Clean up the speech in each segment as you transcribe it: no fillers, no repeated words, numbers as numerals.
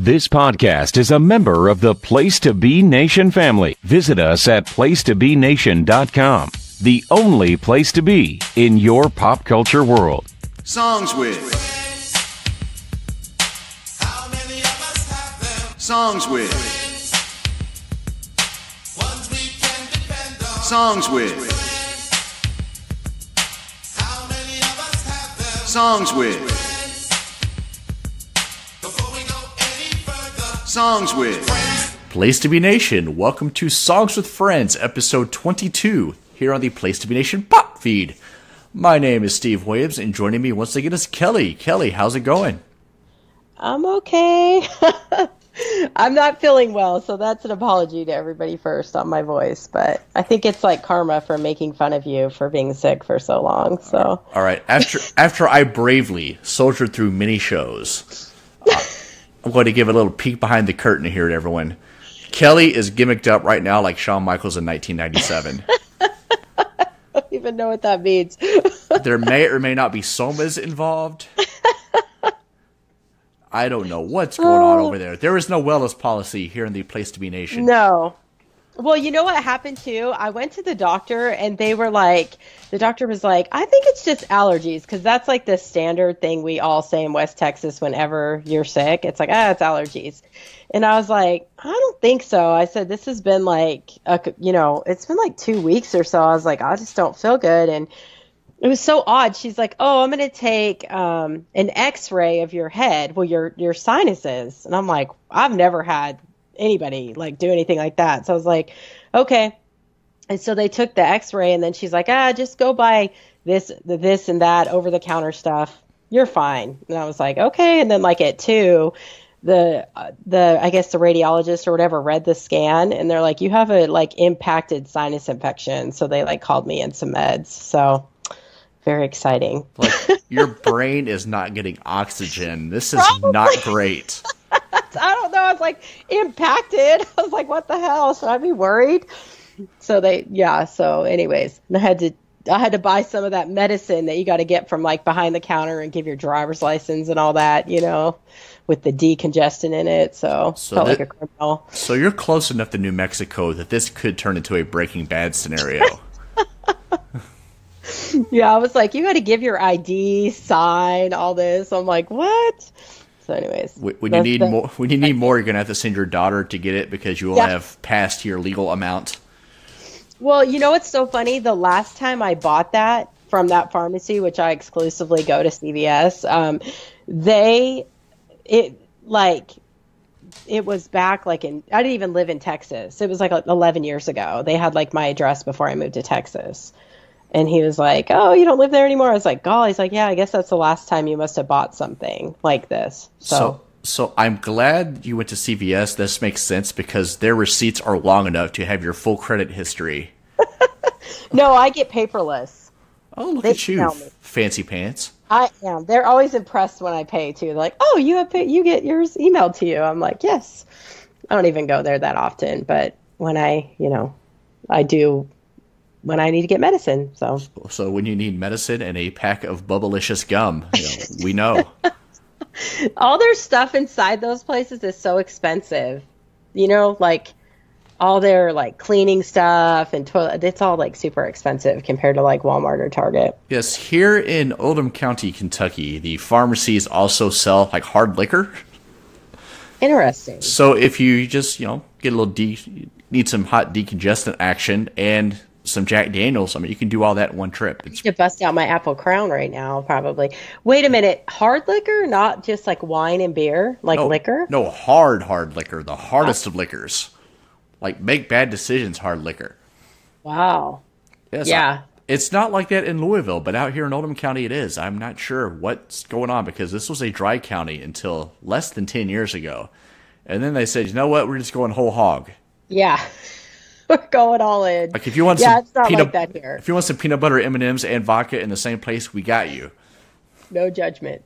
This podcast is a member of the Place to Be Nation family. Visit us at placetobenation.com, the only place to be in your pop culture world. Songs with. How many of us have them? Songs with. Ones we can depend on. Songs with. How many of us have them? Songs with. Before we go any further. Songs with. Place to Be Nation, welcome to Songs with Friends, episode 22, here on the Place to Be Nation pop feed. My name is Steve Williams, and joining me once again is Kelly. Kelly, how's it going? I'm okay. I'm not feeling well, so that's an apology to everybody first on my voice, but I think it's like karma for making fun of you for being sick for so long, so. All right, after I bravely soldiered through many shows, I'm going to give a little peek behind the curtain here to everyone. Kelly is gimmicked up right now like Shawn Michaels in 1997. I don't even know what that means. There may or may not be somas involved. I don't know what's going on over there. There is no wellness policy here in the Place to Be Nation. No. Well, you know what happened too? I went to the doctor and they were like, the doctor was like, I think it's just allergies, because that's like the standard thing we all say in West Texas whenever you're sick. It's like, it's allergies. And I was like, I don't think so. I said, this has been like, it's been like 2 weeks or so. I was like, I just don't feel good. And it was so odd. She's like, oh, I'm going to take an x-ray of your head. Well, your sinuses. And I'm like, I've never had anybody like do anything like that. So I was like, okay. And so they took the x-ray, and then she's like, just go buy this and that over the counter stuff. You're fine. And I was like, okay. And then like at 2, the I guess the radiologist or whatever read the scan, and they're like, you have a like impacted sinus infection. So they like called me in some meds. So very exciting. Like, your brain is not getting oxygen. This is not great. I don't know. I was like impacted. I was like, what the hell? Should I be worried? So so anyways, I had to buy some of that medicine that you got to get from like behind the counter and give your driver's license and all that, with the decongestant in it. So felt like a criminal. So you're close enough to New Mexico that this could turn into a Breaking Bad scenario. Yeah, I was like, you got to give your ID, sign, all this. I'm like, what? So anyways. When you need more, you're going to have to send your daughter to get it because you will have passed your legal amount. Well, you know what's so funny? The last time I bought that from that pharmacy, which I exclusively go to CVS, it was back I didn't even live in Texas. It was like 11 years ago. They had like my address before I moved to Texas. And he was like, oh, you don't live there anymore? I was like, golly. He's like, yeah, I guess that's the last time you must have bought something like this. So I'm glad you went to CVS. This makes sense because their receipts are long enough to have your full credit history. No, I get paperless. Oh, look at you, fancy pants. I am. They're always impressed when I pay too. They're like, oh, you get yours emailed to you. I'm like, yes. I don't even go there that often, but when I do when I need to get medicine. So when you need medicine and a pack of Bubblicious gum, we know. All their stuff inside those places is so expensive. Like all their like cleaning stuff and toilet, it's all like super expensive compared to like Walmart or Target. Yes, here in Oldham County, Kentucky, the pharmacies also sell like hard liquor. Interesting. So if you just, get a little need some hot decongestant action and some Jack Daniels, you can do all that in one trip. I need to bust out my Apple Crown right now, probably. Wait a minute. Hard liquor? Not just like wine and beer? Liquor? No, hard liquor. The hardest of liquors. Like make bad decisions hard liquor. Wow. Yes, yeah. It's not like that in Louisville, but out here in Oldham County it is. I'm not sure what's going on because this was a dry county until less than 10 years ago. And then they said, you know what? We're just going whole hog. Yeah. We're going all in. Like if you want it's not like that here. If you want some peanut butter M&Ms and vodka in the same place, we got you. No judgment.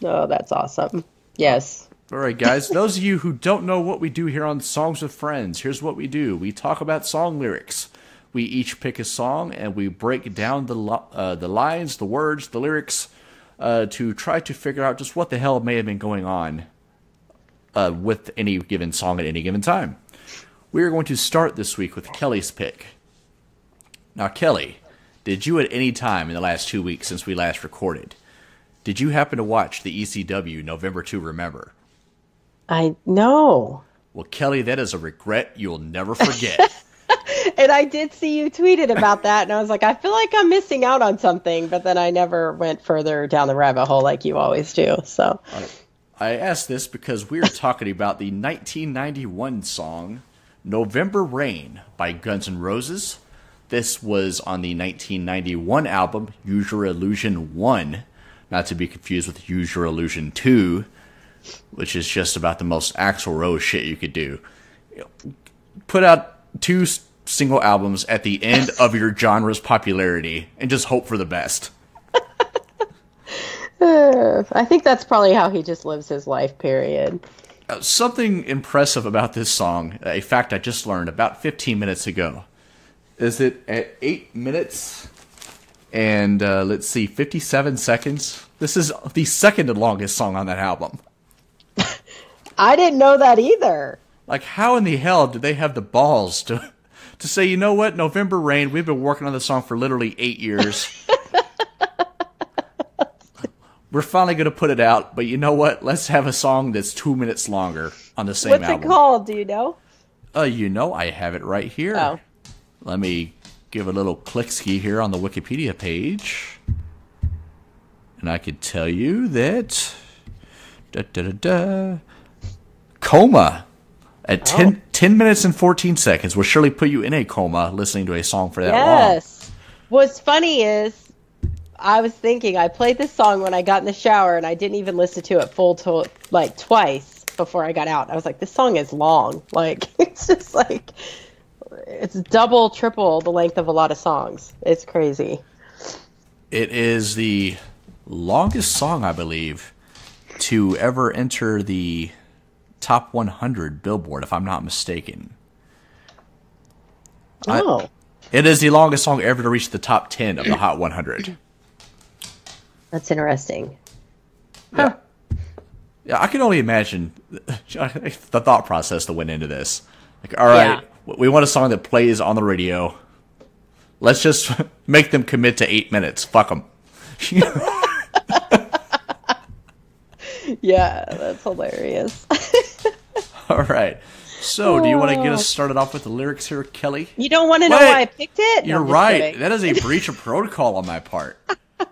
Oh, that's awesome. Yes. All right, guys. Those of you who don't know what we do here on Songs with Friends, here's what we do. We talk about song lyrics. We each pick a song and we break down the lines, the words, the lyrics to try to figure out just what the hell may have been going on with any given song at any given time. We are going to start this week with Kelly's pick. Now, Kelly, did you at any time in the last 2 weeks since we last recorded, did you happen to watch the ECW November to Remember? I know. Well, Kelly, that is a regret you'll never forget. And I did see you tweeted about that, and I was like, I feel like I'm missing out on something, but then I never went further down the rabbit hole like you always do. So I asked this because we are talking about the 1991 song November Rain by Guns N' Roses. This was on the 1991 album Use Your Illusion 1, not to be confused with Use Your Illusion 2, which is just about the most Axl Rose shit you could do. Put out 2 single albums at the end of your genre's popularity and just hope for the best. I think that's probably how he just lives his life, period. Something impressive about this song, a fact I just learned about 15 minutes ago, is that at 8 minutes and, 57 seconds, this is the second longest song on that album. I didn't know that either. Like, how in the hell did they have the balls to say, you know what, November Rain, we've been working on this song for literally 8 years. We're finally going to put it out, but you know what? Let's have a song that's 2 minutes longer on the same album. What's it called? Do you know? I have it right here. Oh. Let me give a little click ski here on the Wikipedia page. And I could tell you that... Coma. At 10 minutes and 14 seconds will surely put you in a coma listening to a song for that long. Yes. What's funny is, I was thinking, I played this song when I got in the shower, and I didn't even listen to it twice before I got out. I was like, this song is long. Like, it's just like, it's double, triple the length of a lot of songs. It's crazy. It is the longest song, I believe, to ever enter the top 100 Billboard, if I'm not mistaken. Oh. It is the longest song ever to reach the top 10 of the Hot 100. That's interesting. Yeah. Yeah, I can only imagine the thought process that went into this. Like, all right, we want a song that plays on the radio. Let's just make them commit to 8 minutes. Fuck them. Yeah, that's hilarious. All right. So, do you want to get us started off with the lyrics here, Kelly? You don't want to know why I picked it? You're No, I'm just right. kidding. That is a breach of protocol on my part. I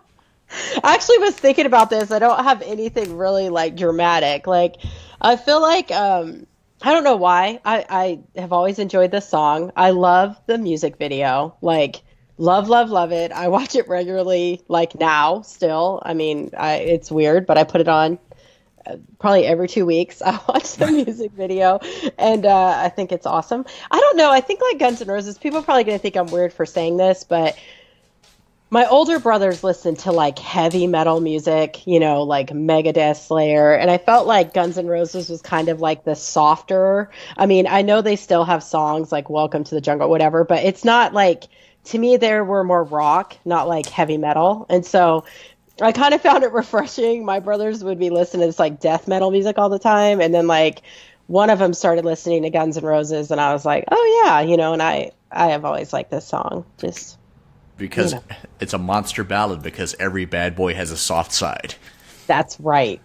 actually was thinking about this. I don't have anything really like dramatic. Like, I feel like I don't know why. I have always enjoyed this song. I love the music video. Like, love it. I watch it regularly. Like now, still. I mean, it's weird, but I put it on probably every 2 weeks. I watch the music video, and I think it's awesome. I don't know. I think like Guns N' Roses. People are probably gonna think I'm weird for saying this, but my older brothers listened to like heavy metal music, you know, like Megadeth, Slayer, and I felt like Guns N' Roses was kind of like the softer. I mean, I know they still have songs like Welcome to the Jungle, whatever, but it's not like, to me, they were more rock, not like heavy metal. And so I kind of found it refreshing. My brothers would be listening to this like death metal music all the time, and then like one of them started listening to Guns N' Roses, and I was like, oh yeah, you know, and I have always liked this song. Just because it's a monster ballad, because every bad boy has a soft side. That's right.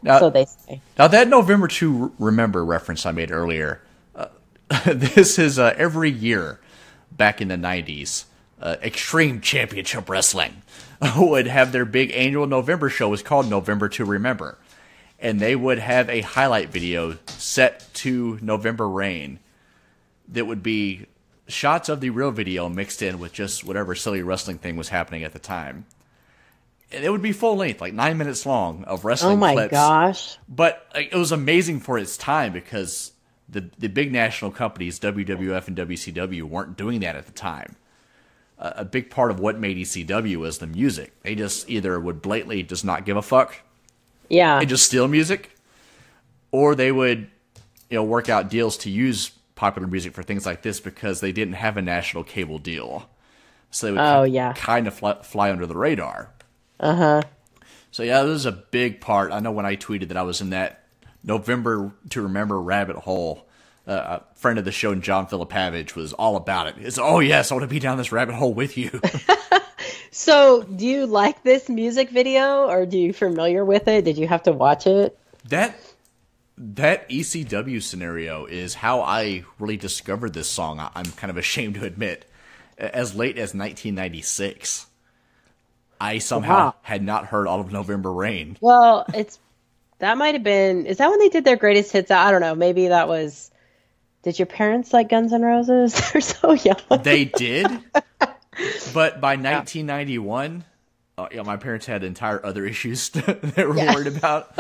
Now, So they say. Now, that November to Remember reference I made earlier, this is every year back in the 90s, Extreme Championship Wrestling would have their big annual November show. It was called November to Remember. And they would have a highlight video set to November Rain that would be shots of the real video mixed in with just whatever silly wrestling thing was happening at the time. And it would be full length, like 9 minutes long of wrestling clips. Oh my gosh. But it was amazing for its time because the big national companies, WWF and WCW, weren't doing that at the time. A big part of what made ECW was the music. They just either would blatantly just not give a fuck Yeah. and just steal music, or they would, work out deals to use popular music for things like this because they didn't have a national cable deal. So they would kind of fly under the radar. Uh-huh. So yeah, this is a big part. I know when I tweeted that I was in that November to Remember rabbit hole. A friend of the show, John Filipavage, was all about it. It's, oh yes, I want to be down this rabbit hole with you. So, do you like this music video, or do you familiar with it? Did you have to watch it? That ECW scenario is how I really discovered this song. I'm kind of ashamed to admit. As late as 1996, I somehow had not heard all of November Rain. Well, that might have been. Is that when they did their greatest hits? I don't know. Maybe that was. Did your parents like Guns N' Roses? They're so young. They did. But by 1991, my parents had entire other issues that they were worried about.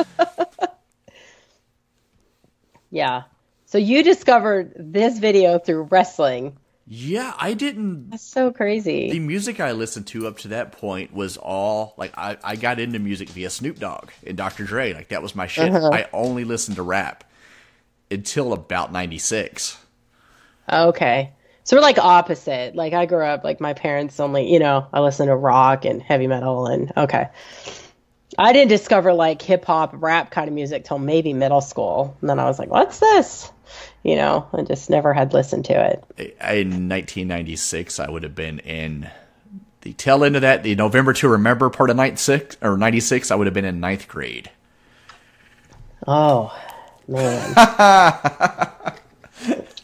Yeah. So you discovered this video through wrestling. Yeah, I didn't. That's so crazy. The music I listened to up to that point was all, like, I got into music via Snoop Dogg and Dr. Dre. Like, that was my shit. I only listened to rap until about 96. Okay. So we're like opposite. Like I grew up, like my parents only, I listened to rock and heavy metal and okay. I didn't discover like hip hop, rap kind of music till maybe middle school. And then I was like, what's this? I just never had listened to it. In 1996, I would have been in the tail end of that, the November to Remember part of 96, I would have been in 9th grade. Oh, man.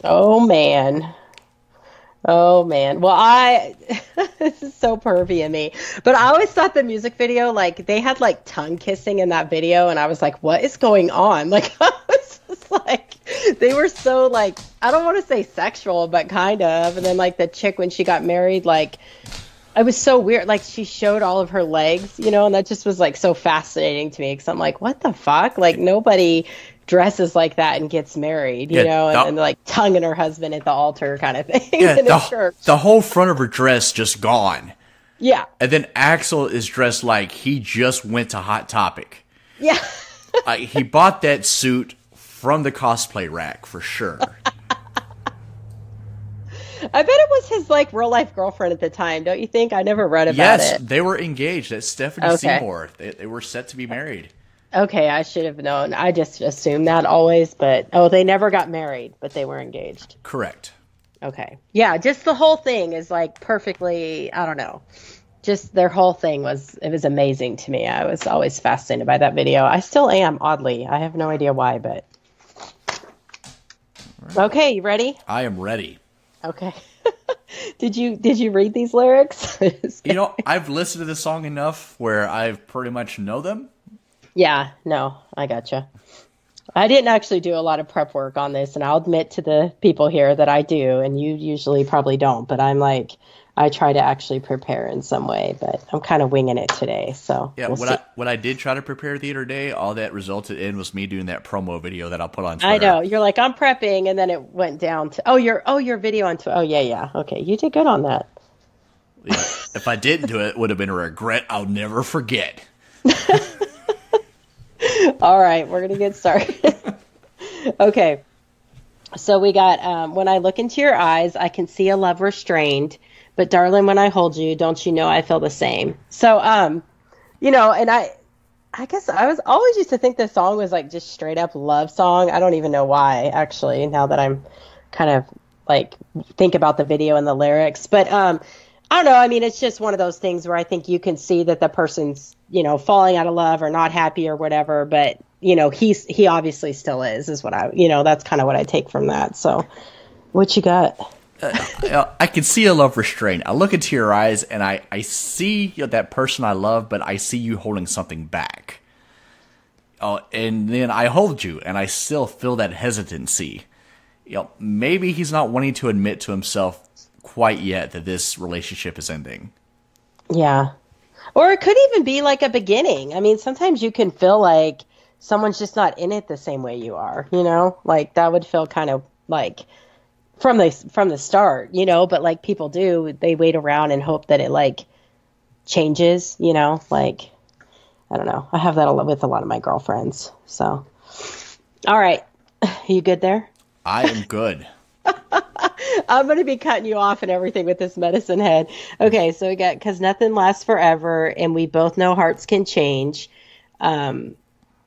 Oh, man. Oh, man. Well, this is so pervy of me. But I always thought the music video, like, they had, like, tongue kissing in that video. And I was like, what is going on? Like, I was just like, they were so, like, I don't want to say sexual, but kind of. And then, like, the chick, when she got married, like, it was so weird. Like, she showed all of her legs, and that just was, like, so fascinating to me. Because I'm like, what the fuck? Like, nobody dresses like that and gets married, and like tonguing her husband at the altar kind of thing. Yeah, in a church. The whole front of her dress just gone. Yeah. And then Axel is dressed like he just went to Hot Topic. Yeah. He bought that suit from the cosplay rack for sure. I bet it was his like real life girlfriend at the time, don't you think? I never read about it. Yes, they were engaged. That's Stephanie Seymour. They were set to be married. Okay, I should have known. I just assumed that always, but they never got married, but they were engaged. Correct. Okay. Yeah, just the whole thing is like perfectly, I don't know. Just their whole thing was amazing to me. I was always fascinated by that video. I still am, oddly. I have no idea why, but. Right. Okay, you ready? I am ready. Okay. Did you read these lyrics? I've listened to this song enough where I pretty much know them. Yeah, no, I gotcha. I didn't actually do a lot of prep work on this, and I'll admit to the people here that I do, and you usually probably don't, but I try to actually prepare in some way, but I'm kind of winging it today, so yeah. What I did try to prepare the other day, all that resulted in was me doing that promo video that I'll put on Twitter. I know, you're like, I'm prepping, and then it went down to, your video on Twitter. Oh, yeah, okay, you did good on that. Yeah. If I didn't do it, it would have been a regret I'll never forget. All right, we're going to get started. Okay. So we got, when I look into your eyes, I can see a love restrained, but darling, when I hold you, don't you know I feel the same? So, and I guess I was always used to think this song was like just straight up love song. I don't even know why, actually, now that I'm kind of like think about the video and the lyrics, but, I don't know. I mean, it's just one of those things where I think you can see that the person's, falling out of love or not happy or whatever, but, he obviously still is what that's kind of what I take from that. So what you got? I can see a love restraint. I look into your eyes and I see that person I love, but I see you holding something back. Oh, and then I hold you and I still feel that hesitancy. Maybe he's not wanting to admit to himself quite yet that this relationship is ending. Yeah. Or it could even be like a beginning. I mean, sometimes you can feel like someone's just not in it the same way you are, like that would feel kind of like from the start, but like people do, they wait around and hope that it like changes, like, I don't know. I have that with a lot of my girlfriends. So, all right. You good there? I am good. I'm going to be cutting you off and everything with this medicine head. Okay, so we got, 'cause nothing lasts forever, and we both know hearts can change.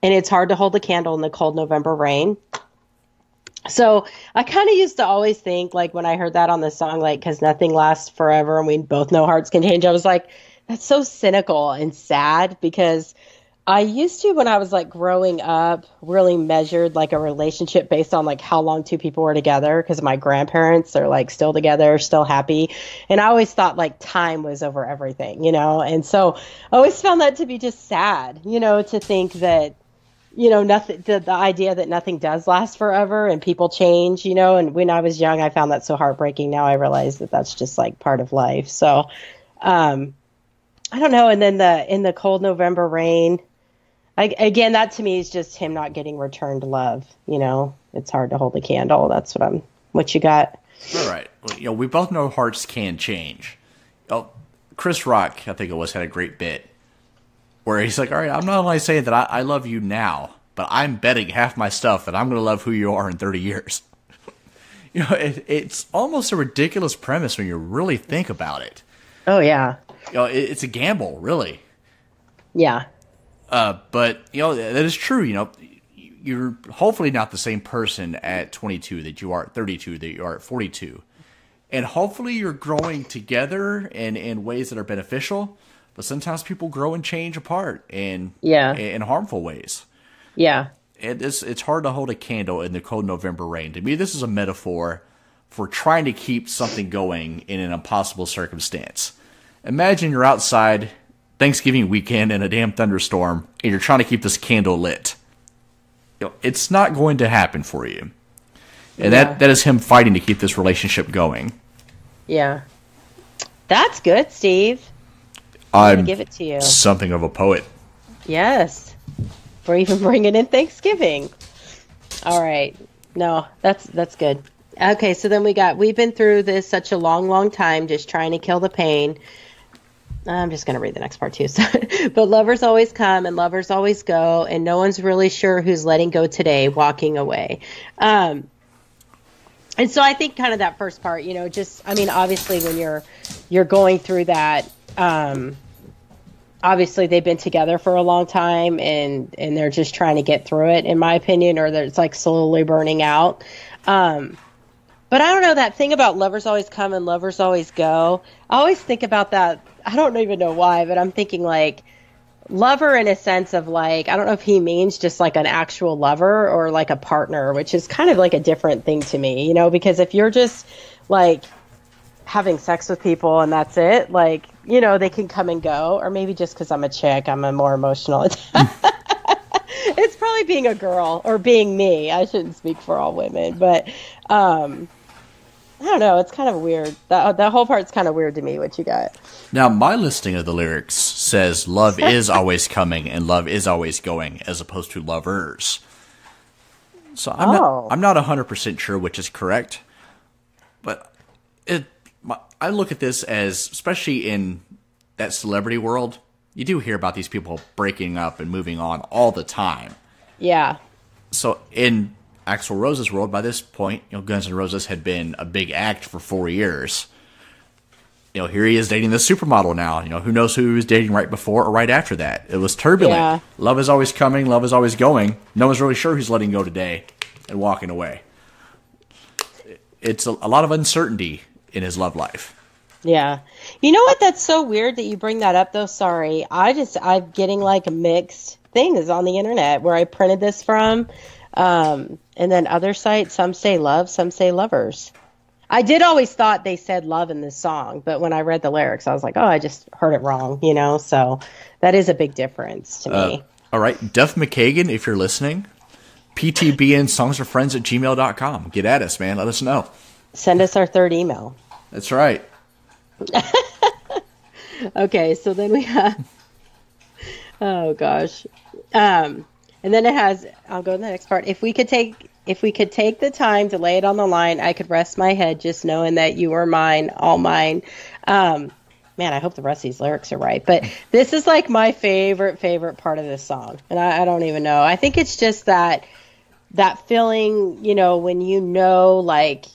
and it's hard to hold a candle in the cold November rain. So I kind of used to always think, like, when I heard that on the song, like, because nothing lasts forever and we both know hearts can change, I was like, that's so cynical and sad, because I used to, when I was like growing up, really measured like a relationship based on like how long two people were together, because my grandparents are like still together, still happy. And I always thought like time was over everything, you know? And so I always found that to be just sad, you know, to think that, you know, nothing, the idea that nothing does last forever and people change, you know. And when I was young, I found that so heartbreaking. Now I realize that that's just like part of life. So, I don't know. And then in the cold November rain, again, that to me is just him not getting returned love. You know, it's hard to hold a candle. That's what you got. All right. Well, you know, we both know hearts can change. Oh, Chris Rock, I think it was, had a great bit where he's like, all right, I'm not only saying that I love you now, but I'm betting half my stuff that I'm going to love who you are in 30 years. You know, it's almost a ridiculous premise when you really think about it. Oh, yeah. You know, it's a gamble, really. Yeah. But, you know, that is true. You know, you're hopefully not the same person at 22 that you are at 32, that you are at 42. And hopefully you're growing together in ways that are beneficial. But sometimes people grow and change apart in harmful ways. Yeah. It's hard to hold a candle in the cold November rain. To me, this is a metaphor for trying to keep something going in an impossible circumstance. Imagine you're outside Thanksgiving weekend in a damn thunderstorm, and you're trying to keep this candle lit. You know, it's not going to happen for you. And that is him fighting to keep this relationship going. Yeah. That's good, Steve. I'm going to give it to you. Something of a poet. Yes. For even bringing in Thanksgiving. All right. No, that's good. Okay, so then we've been through this such a long, long time just trying to kill the pain. I'm just going to read the next part too. But lovers always come and lovers always go, and no one's really sure who's letting go today, walking away. And so I think kind of that first part, you know, just, I mean, obviously when you're going through that, obviously they've been together for a long time and they're just trying to get through it, in my opinion, or it's like slowly burning out. But I don't know, that thing about lovers always come and lovers always go. I always think about that. I don't even know why, but I'm thinking like lover in a sense of like, I don't know if he means just like an actual lover or like a partner, which is kind of like a different thing to me, you know, because if you're just like having sex with people and that's it, like, you know, they can come and go, or maybe just because I'm a chick, I'm a more emotional. It's probably being a girl or being me. I shouldn't speak for all women, but I don't know. It's kind of weird. That whole part's kind of weird to me, what you got. Now, my listing of the lyrics says love is always coming and love is always going, as opposed to lovers. So I'm not 100% sure which is correct, but I look at this as, especially in that celebrity world, you do hear about these people breaking up and moving on all the time. Yeah. So in Axl Rose's world, by this point, you know, Guns N' Roses had been a big act for 4 years. You know, here he is dating the supermodel now. You know, who knows who he was dating right before or right after that. It was turbulent. Yeah. Love is always coming. Love is always going. No one's really sure who's letting go today and walking away. It's a lot of uncertainty in his love life. Yeah. You know what? That's so weird that you bring that up, though. Sorry. I'm getting like mixed things on the internet where I printed this from. And then other sites, some say love, some say lovers. I did always thought they said love in this song, but when I read the lyrics, I was like, oh, I just heard it wrong, you know? So that is a big difference to me. All right. Duff McKagan, if you're listening, ptbnsongsforfriends@gmail.com. Get at us, man. Let us know. Send us our third email. That's right. Okay, so then we have, oh gosh. And then it has, I'll go to the next part. If we could take the time to lay it on the line, I could rest my head just knowing that you are mine, all mine. Man, I hope the rest of these lyrics are right. But this is like my favorite part of this song. And I don't even know. I think it's just that feeling, you know, when you know, like,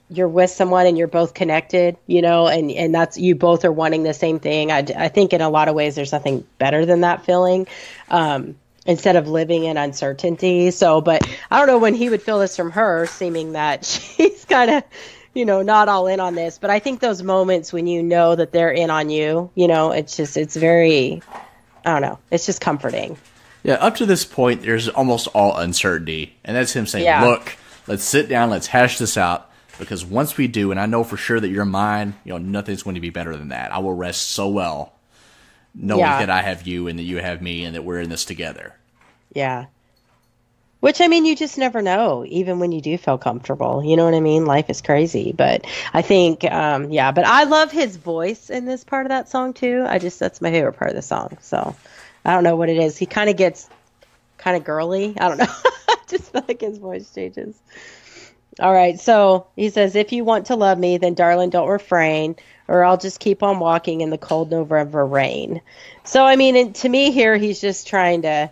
you're with someone and you're both connected, you know, and that's, you both are wanting the same thing. I think in a lot of ways there's nothing better than that feeling. instead of living in uncertainty. So, but I don't know when he would feel this from her, seeming that she's kind of, not all in on this. But I think those moments when you know that they're in on you, it's very, I don't know, it's just comforting. Yeah, up to this point, there's almost all uncertainty. And that's him saying, look, let's sit down, let's hash this out. Because once we do, and I know for sure that you're mine, nothing's going to be better than that. I will rest so well knowing that I have you and that you have me and that we're in this together. Yeah. Which, I mean, you just never know, even when you do feel comfortable. You know what I mean? Life is crazy. But I think, but I love his voice in this part of that song, too. That's my favorite part of the song. So I don't know what it is. He kind of gets kind of girly. I don't know. I just feel like his voice changes. All right. So he says, if you want to love me, then darling, don't refrain, or I'll just keep on walking in the cold November rain. So, I mean, to me here, he's just trying to,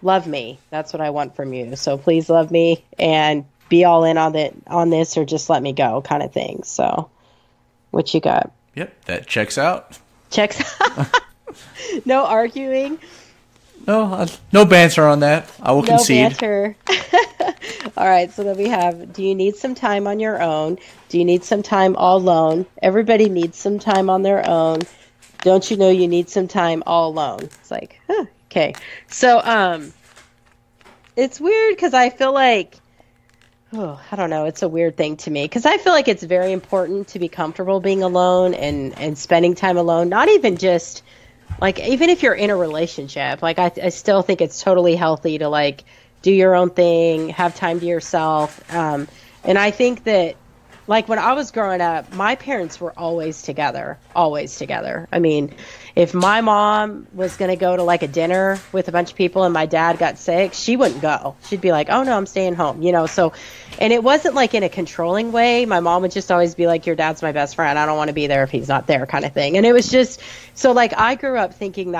love me. That's what I want from you. So please love me and be all in on this, or just let me go kind of thing. So what you got? Yep. That checks out. Checks out. No arguing. No banter on that. I will concede. No banter. All right, so then we have, do you need some time on your own? Do you need some time all alone? Everybody needs some time on their own. Don't you know you need some time all alone? It's like, okay. So, it's weird because I feel like, I don't know, it's a weird thing to me. Because I feel like it's very important to be comfortable being alone and spending time alone. Not even just, like, even if you're in a relationship. Like, I still think it's totally healthy to, like, do your own thing, have time to yourself. And I think that, like, when I was growing up, my parents were always together, always together. I mean, if my mom was going to go to, like, a dinner with a bunch of people and my dad got sick, she wouldn't go. She'd be like, oh, no, I'm staying home, so, and it wasn't, like, in a controlling way. My mom would just always be like, your dad's my best friend. I don't want to be there if he's not there kind of thing. And it was just, so, like, I grew up thinking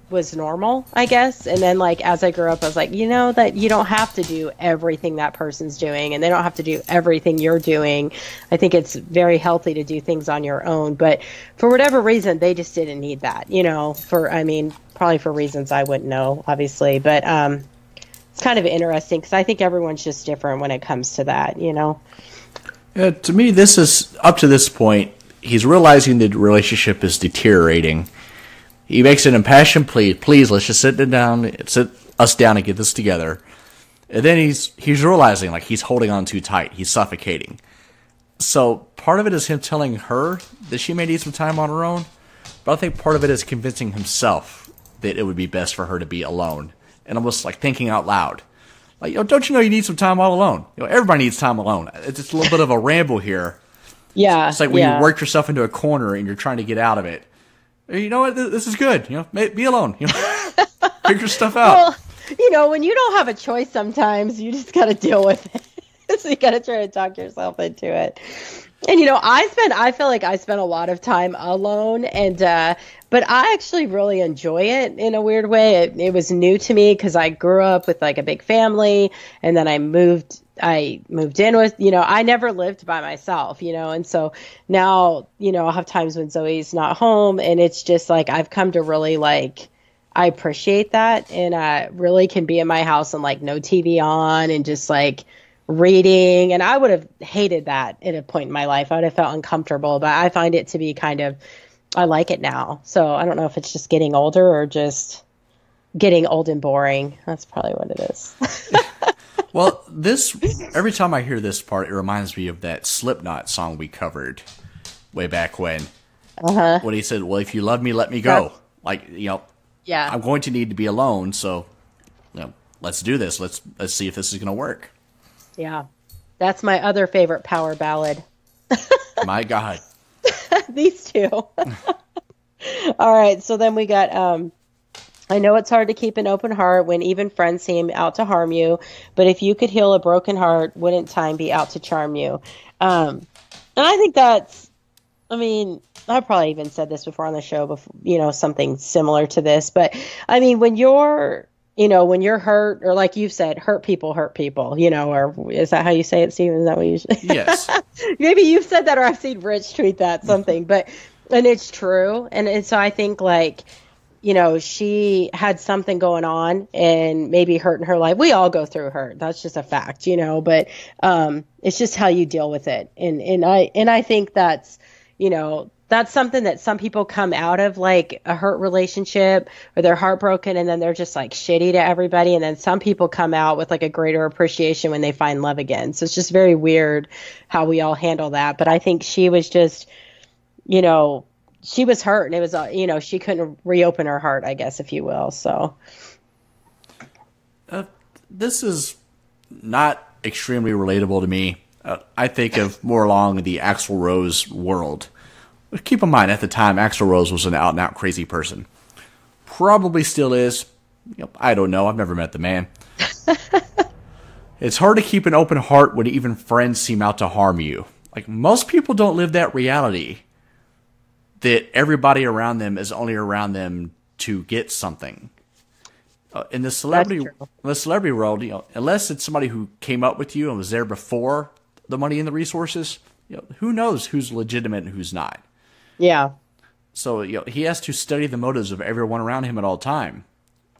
was normal, I guess. And then, like, as I grew up, I was like, that you don't have to do everything that person's doing, and they don't have to do everything you're doing. I think it's very healthy to do things on your own. But for whatever reason, they just didn't need that, probably for reasons I wouldn't know, obviously. But it's kind of interesting because I think everyone's just different when it comes to that, Yeah, to me, this is, up to this point, he's realizing the relationship is deteriorating. He makes an impassioned plea, please, let's just sit us down and get this together. And then he's realizing, like, he's holding on too tight. He's suffocating. So part of it is him telling her that she may need some time on her own. But I think part of it is convincing himself that it would be best for her to be alone. And almost like thinking out loud. Like, don't you know you need some time all alone? Everybody needs time alone. It's just a little bit of a ramble here. Yeah. It's like when you work yourself into a corner and you're trying to get out of it. You know what? This is good. Be alone. Figure stuff out. Well, when you don't have a choice sometimes, you just got to deal with it. So you got to try to talk yourself into it. And, I feel like I spent a lot of time alone, but I actually really enjoy it in a weird way. It was new to me because I grew up with, like, a big family, and then I moved in with, I never lived by myself, and so now, I'll have times when Zoe's not home, and it's just like, I've come to really, like, I appreciate that, and I really can be in my house and, like, no TV on and just, like, reading. And I would have hated that at a point in my life. I would have felt uncomfortable, but I find it to be I like it now. So I don't know if it's just getting older or just getting old and boring. That's probably what it is. Well, every time I hear this part, it reminds me of that Slipknot song we covered way back when. When he said, well, if you love me, let me go. Yeah. I'm going to need to be alone. So, let's do this. Let's see if this is going to work. Yeah. That's my other favorite power ballad. My God. These two. All right. So then we got, I know it's hard to keep an open heart when even friends seem out to harm you, but if you could heal a broken heart, wouldn't time be out to charm you? And I think I probably even said this before on the show, before, something similar to this, but I mean, when you're hurt, or like you've said, hurt people, or is that how you say it, Steven? Is that what you say? Yes. Maybe you've said that, or I've seen Rich tweet that, something, and it's true. And so I think, like, she had something going on and maybe hurting her life. We all go through hurt. That's just a fact, but it's just how you deal with it. And I think that's, that's something that some people come out of, like a hurt relationship, or they're heartbroken and then they're just like shitty to everybody. And then some people come out with like a greater appreciation when they find love again. So it's just very weird how we all handle that. But I think she was just, she was hurt, and it was, she couldn't reopen her heart, I guess, if you will. So this is not extremely relatable to me. I think of more along the Axl Rose world. But keep in mind, at the time, Axl Rose was an out-and-out crazy person. Probably still is. I don't know. I've never met the man. It's hard to keep an open heart when even friends seem out to harm you. Like, most people don't live that reality, that everybody around them is only around them to get something. In the celebrity world, unless it's somebody who came up with you and was there before the money and the resources, who knows who's legitimate and who's not. Yeah. So he has to study the motives of everyone around him at all time.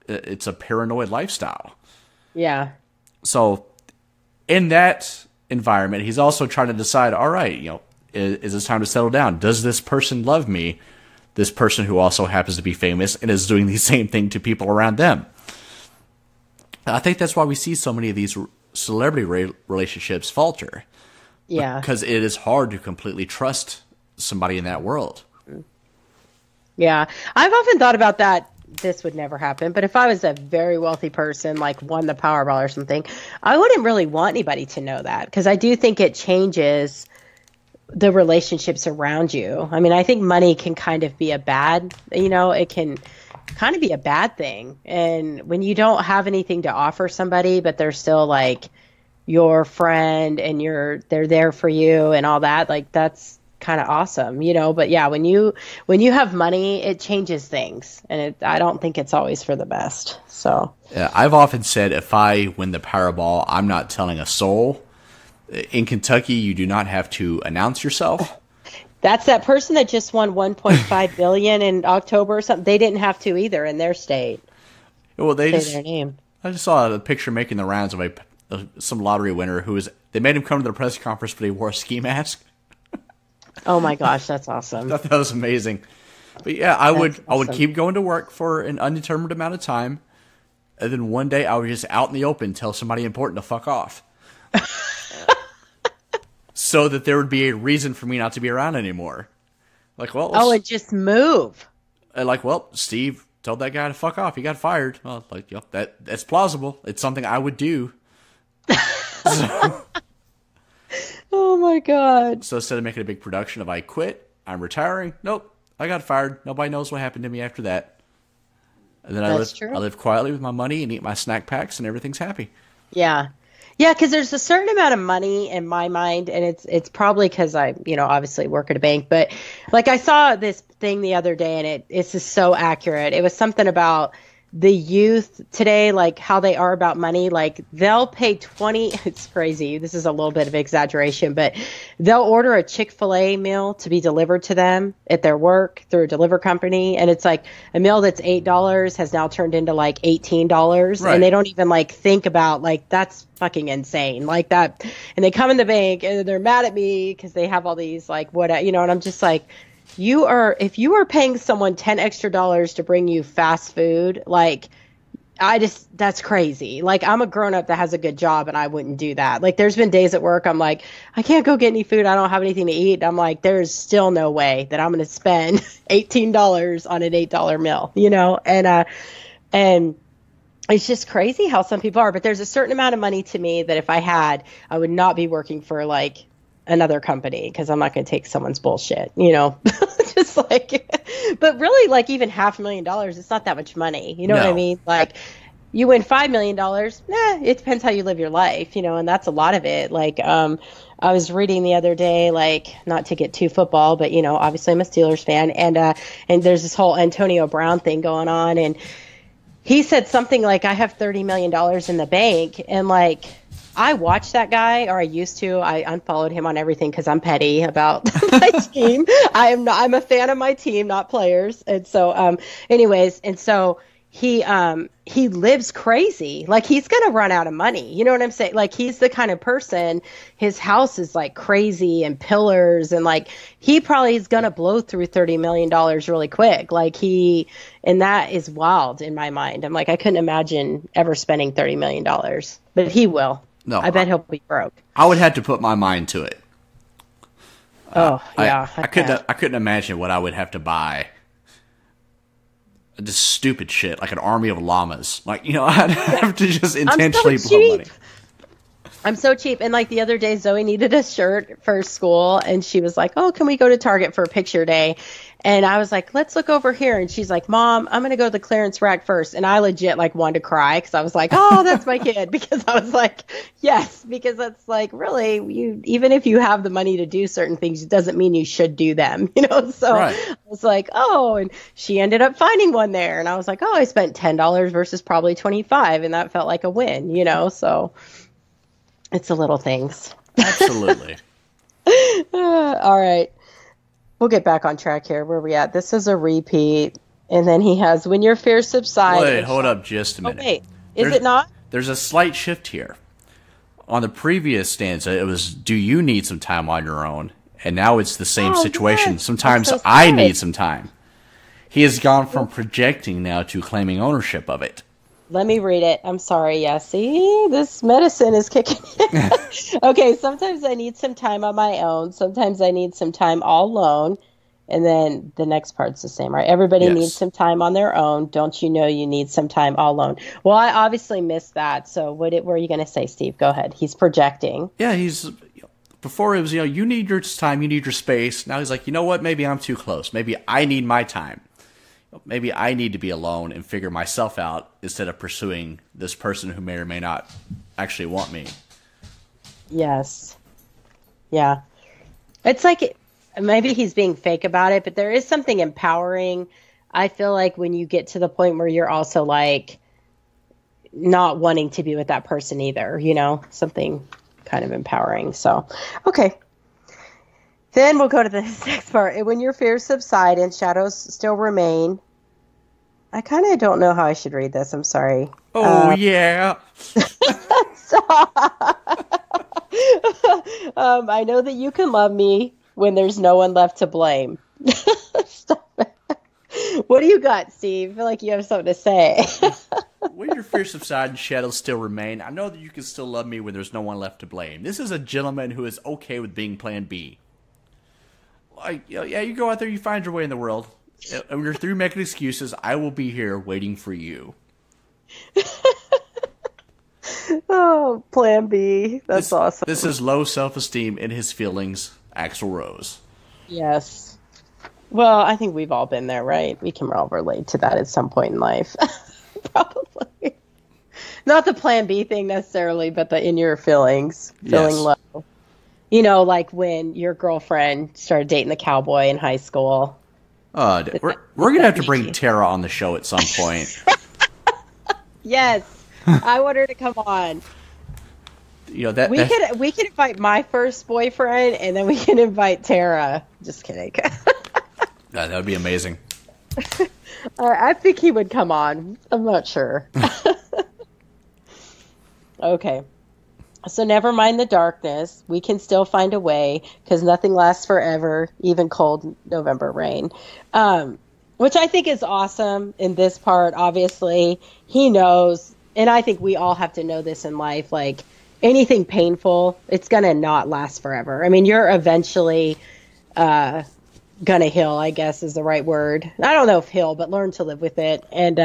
It's a paranoid lifestyle. Yeah. So in that environment, he's also trying to decide, all right, is it time to settle down? Does this person love me? This person who also happens to be famous and is doing the same thing to people around them. I think that's why we see so many of these celebrity relationships falter. Yeah. Because it is hard to completely trust somebody in that world. Yeah. I've often thought about that. This would never happen. But if I was a very wealthy person, like won the Powerball or something, I wouldn't really want anybody to know that, because I do think it changes the relationships around you. I mean, I think money can kind of be a bad, it can kind of be a bad thing. And when you don't have anything to offer somebody, but they're still like your friend and they're there for you and all that, like that's kind of awesome, but yeah, when you have money, it changes things, and I don't think it's always for the best. So yeah, I've often said, if I win the Powerball, I'm not telling a soul. In Kentucky, you do not have to announce yourself. That's that person that just won $1.5 billion in October or something. They didn't have to either in their state. Well, say their name. I just saw a picture making the rounds of some lottery winner they made him come to the press conference, but he wore a ski mask. Oh my gosh, that's awesome. I thought that was amazing. But yeah, I would keep going to work for an undetermined amount of time, and then one day I would just out in the open tell somebody important to fuck off. So that there would be a reason for me not to be around anymore. Like, well, and just move. Like, well, Steve told that guy to fuck off. He got fired. Well, like, that's plausible. It's something I would do. Oh my God. So instead of making a big production of I quit, I'm retiring. Nope, I got fired. Nobody knows what happened to me after that. And then I live quietly with my money and eat my snack packs, and everything's happy. Yeah. Yeah, because there's a certain amount of money in my mind, and it's probably because I, obviously work at a bank. But like I saw this thing the other day, and it's just so accurate. It was something about the youth today, like how they are about money. Like they'll pay it's crazy. This is a little bit of exaggeration, but they'll order a Chick-fil-A meal to be delivered to them at their work through a deliver company. And it's like a meal that's $8 has now turned into like $18. Right. And they don't even like think about like, that's fucking insane like that. And they come in the bank and they're mad at me because they have all these like, and I'm just like, if you are paying someone $10 extra to bring you fast food, like that's crazy. Like I'm a grown up that has a good job and I wouldn't do that. Like there's been days at work I'm like, I can't go get any food. I don't have anything to eat. I'm like, there's still no way that I'm going to spend $18 on an $8 meal, and it's just crazy how some people are. But there's a certain amount of money to me that if I had, I would not be working for like another company, because I'm not going to take someone's bullshit, just like, but really like even $500,000, it's not that much money. You know what I mean? Like you win $5 million. It depends how you live your life, and that's a lot of it. Like, I was reading the other day, like not to get too football, but obviously I'm a Steelers fan, and there's this whole Antonio Brown thing going on. And he said something like, I have $30 million in the bank. And like, I watch that guy, or I used to. I unfollowed him on everything because I'm petty about my team. I'm a fan of my team, not players. And so, anyways, and so he lives crazy. Like, he's gonna run out of money. You know what I'm saying? Like, he's the kind of person. His house is like crazy and pillars, and like he probably is gonna blow through $30 million really quick. Like and that is wild in my mind. I'm like, I couldn't imagine ever spending $30 million, but he will. No, I bet he'll be broke. I would have to put my mind to it. Oh, yeah. I couldn't imagine what I would have to buy. Just stupid shit, like an army of llamas. Like, I'd have to just intentionally blow money. I'm so cheap. And like the other day, Zoe needed a shirt for school, and she was like, "Oh, can we go to Target for a picture day?" And I was like, "Let's look over here." And she's like, "Mom, I'm going to go to the clearance rack first." And I legit like wanted to cry because I was like, "Oh, that's my kid." Because I was like, yes, because that's like, really, even if you have the money to do certain things, it doesn't mean you should do them, So Right. I was like, oh, and she ended up finding one there. And I was like, oh, I spent $10 versus probably 25, and that felt like a win, So it's the little things. Absolutely. All right. We'll get back on track here. Where are we at? This is a repeat. And then he has when your fears subside. Wait, hold up just a Oh, minute. wait. Is it not? There's a slight shift here. On the previous stanza, it was, do you need some time on your own? And now it's the same Oh, situation. yes. Sometimes I'm so I sorry. need some time. He has gone from projecting now to claiming ownership of it. Let me read it. I'm sorry. Yeah, see, this medicine is kicking in. Okay, sometimes I need some time on my own. Sometimes I need some time all alone. And then the next part's the same, right? Everybody Yes. needs some time on their own. Don't you know you need some time all alone? Well, I obviously missed that. So what were you going to say, Steve? Go ahead. He's projecting. Yeah, before it was, you need your time, you need your space. Now he's like, you know what? Maybe I'm too close. Maybe I need my time. Maybe I need to be alone and figure myself out instead of pursuing this person who may or may not actually want me. Yes. Yeah. It's like maybe he's being fake about it, but there is something empowering. I feel like when you get to the point where you're also like not wanting to be with that person either, something kind of empowering. So, okay. Then we'll go to the next part. When your fears subside and shadows still remain. I kind of don't know how I should read this. I'm sorry. Oh, yeah. I know that you can love me when there's no one left to blame. Stop it. What do you got, Steve? I feel like you have something to say. When your fears subside and shadows still remain, I know that you can still love me when there's no one left to blame. This is a gentleman who is okay with being plan B. Like, yeah, you go out there, you find your way in the world. And when you're through making excuses, I will be here waiting for you. Oh, plan B. That's awesome. This is low self-esteem in his feelings, Axl Rose. Yes. Well, I think we've all been there, right? We can all relate to that at some point in life. Probably. Not the plan B thing necessarily, but the in your feelings, feeling Yes. low. Like when your girlfriend started dating the cowboy in high school. We're going to have to bring Tara on the show at some point. Yes. I want her to come on. We We could invite my first boyfriend, and then we can invite Tara. Just kidding. that would be amazing. I think he would come on. I'm not sure. Okay. So never mind the darkness. We can still find a way because nothing lasts forever, even cold November rain. Which I think is awesome in this part. Obviously, he knows, and I think we all have to know this in life, like anything painful, it's going to not last forever. I mean, you're eventually going to heal, I guess is the right word. I don't know if heal, but learn to live with it. And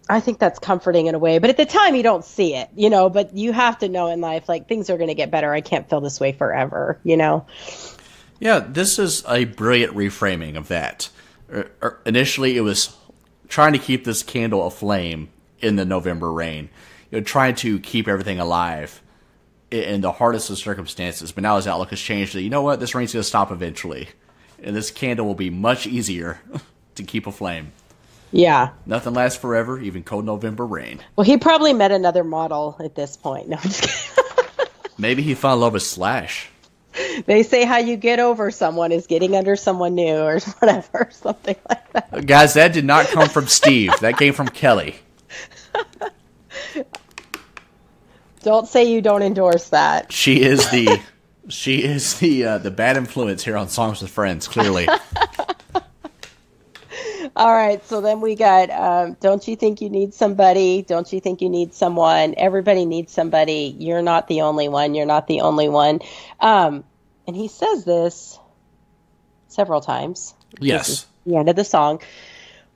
I think that's comforting in a way, but at the time you don't see it, but you have to know in life, like things are going to get better. I can't feel this way forever, Yeah, this is a brilliant reframing of that. Initially, it was trying to keep this candle aflame in the November rain, trying to keep everything alive in the hardest of circumstances. But now his outlook has changed to, you know what, this rain's going to stop eventually. And this candle will be much easier to keep aflame. Yeah. Nothing lasts forever, even cold November rain. Well, he probably met another model at this point. No, I'm just kidding. Maybe he fell in love with Slash. They say how you get over someone is getting under someone new or whatever, something like that. Guys, that did not come from Steve. That came from Kelly. Don't say you don't endorse that. She is the bad influence here on Songs with Friends, clearly. All right, so then we got, don't you think you need somebody? Don't you think you need someone? Everybody needs somebody. You're not the only one. You're not the only one. And he says this several times. Yes. This is the end of the song,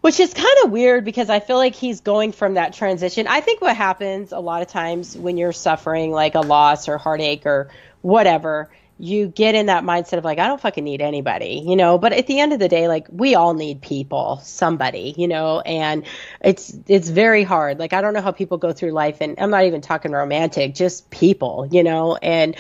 which is kind of weird because I feel like he's going from that transition. I think what happens a lot of times when you're suffering like a loss or heartache or whatever, you get in that mindset of like, I don't fucking need anybody, you know, but at the end of the day, like we all need people, somebody, you know, and it's very hard. Like, I don't know how people go through life, and I'm not even talking romantic, just people, you know, and,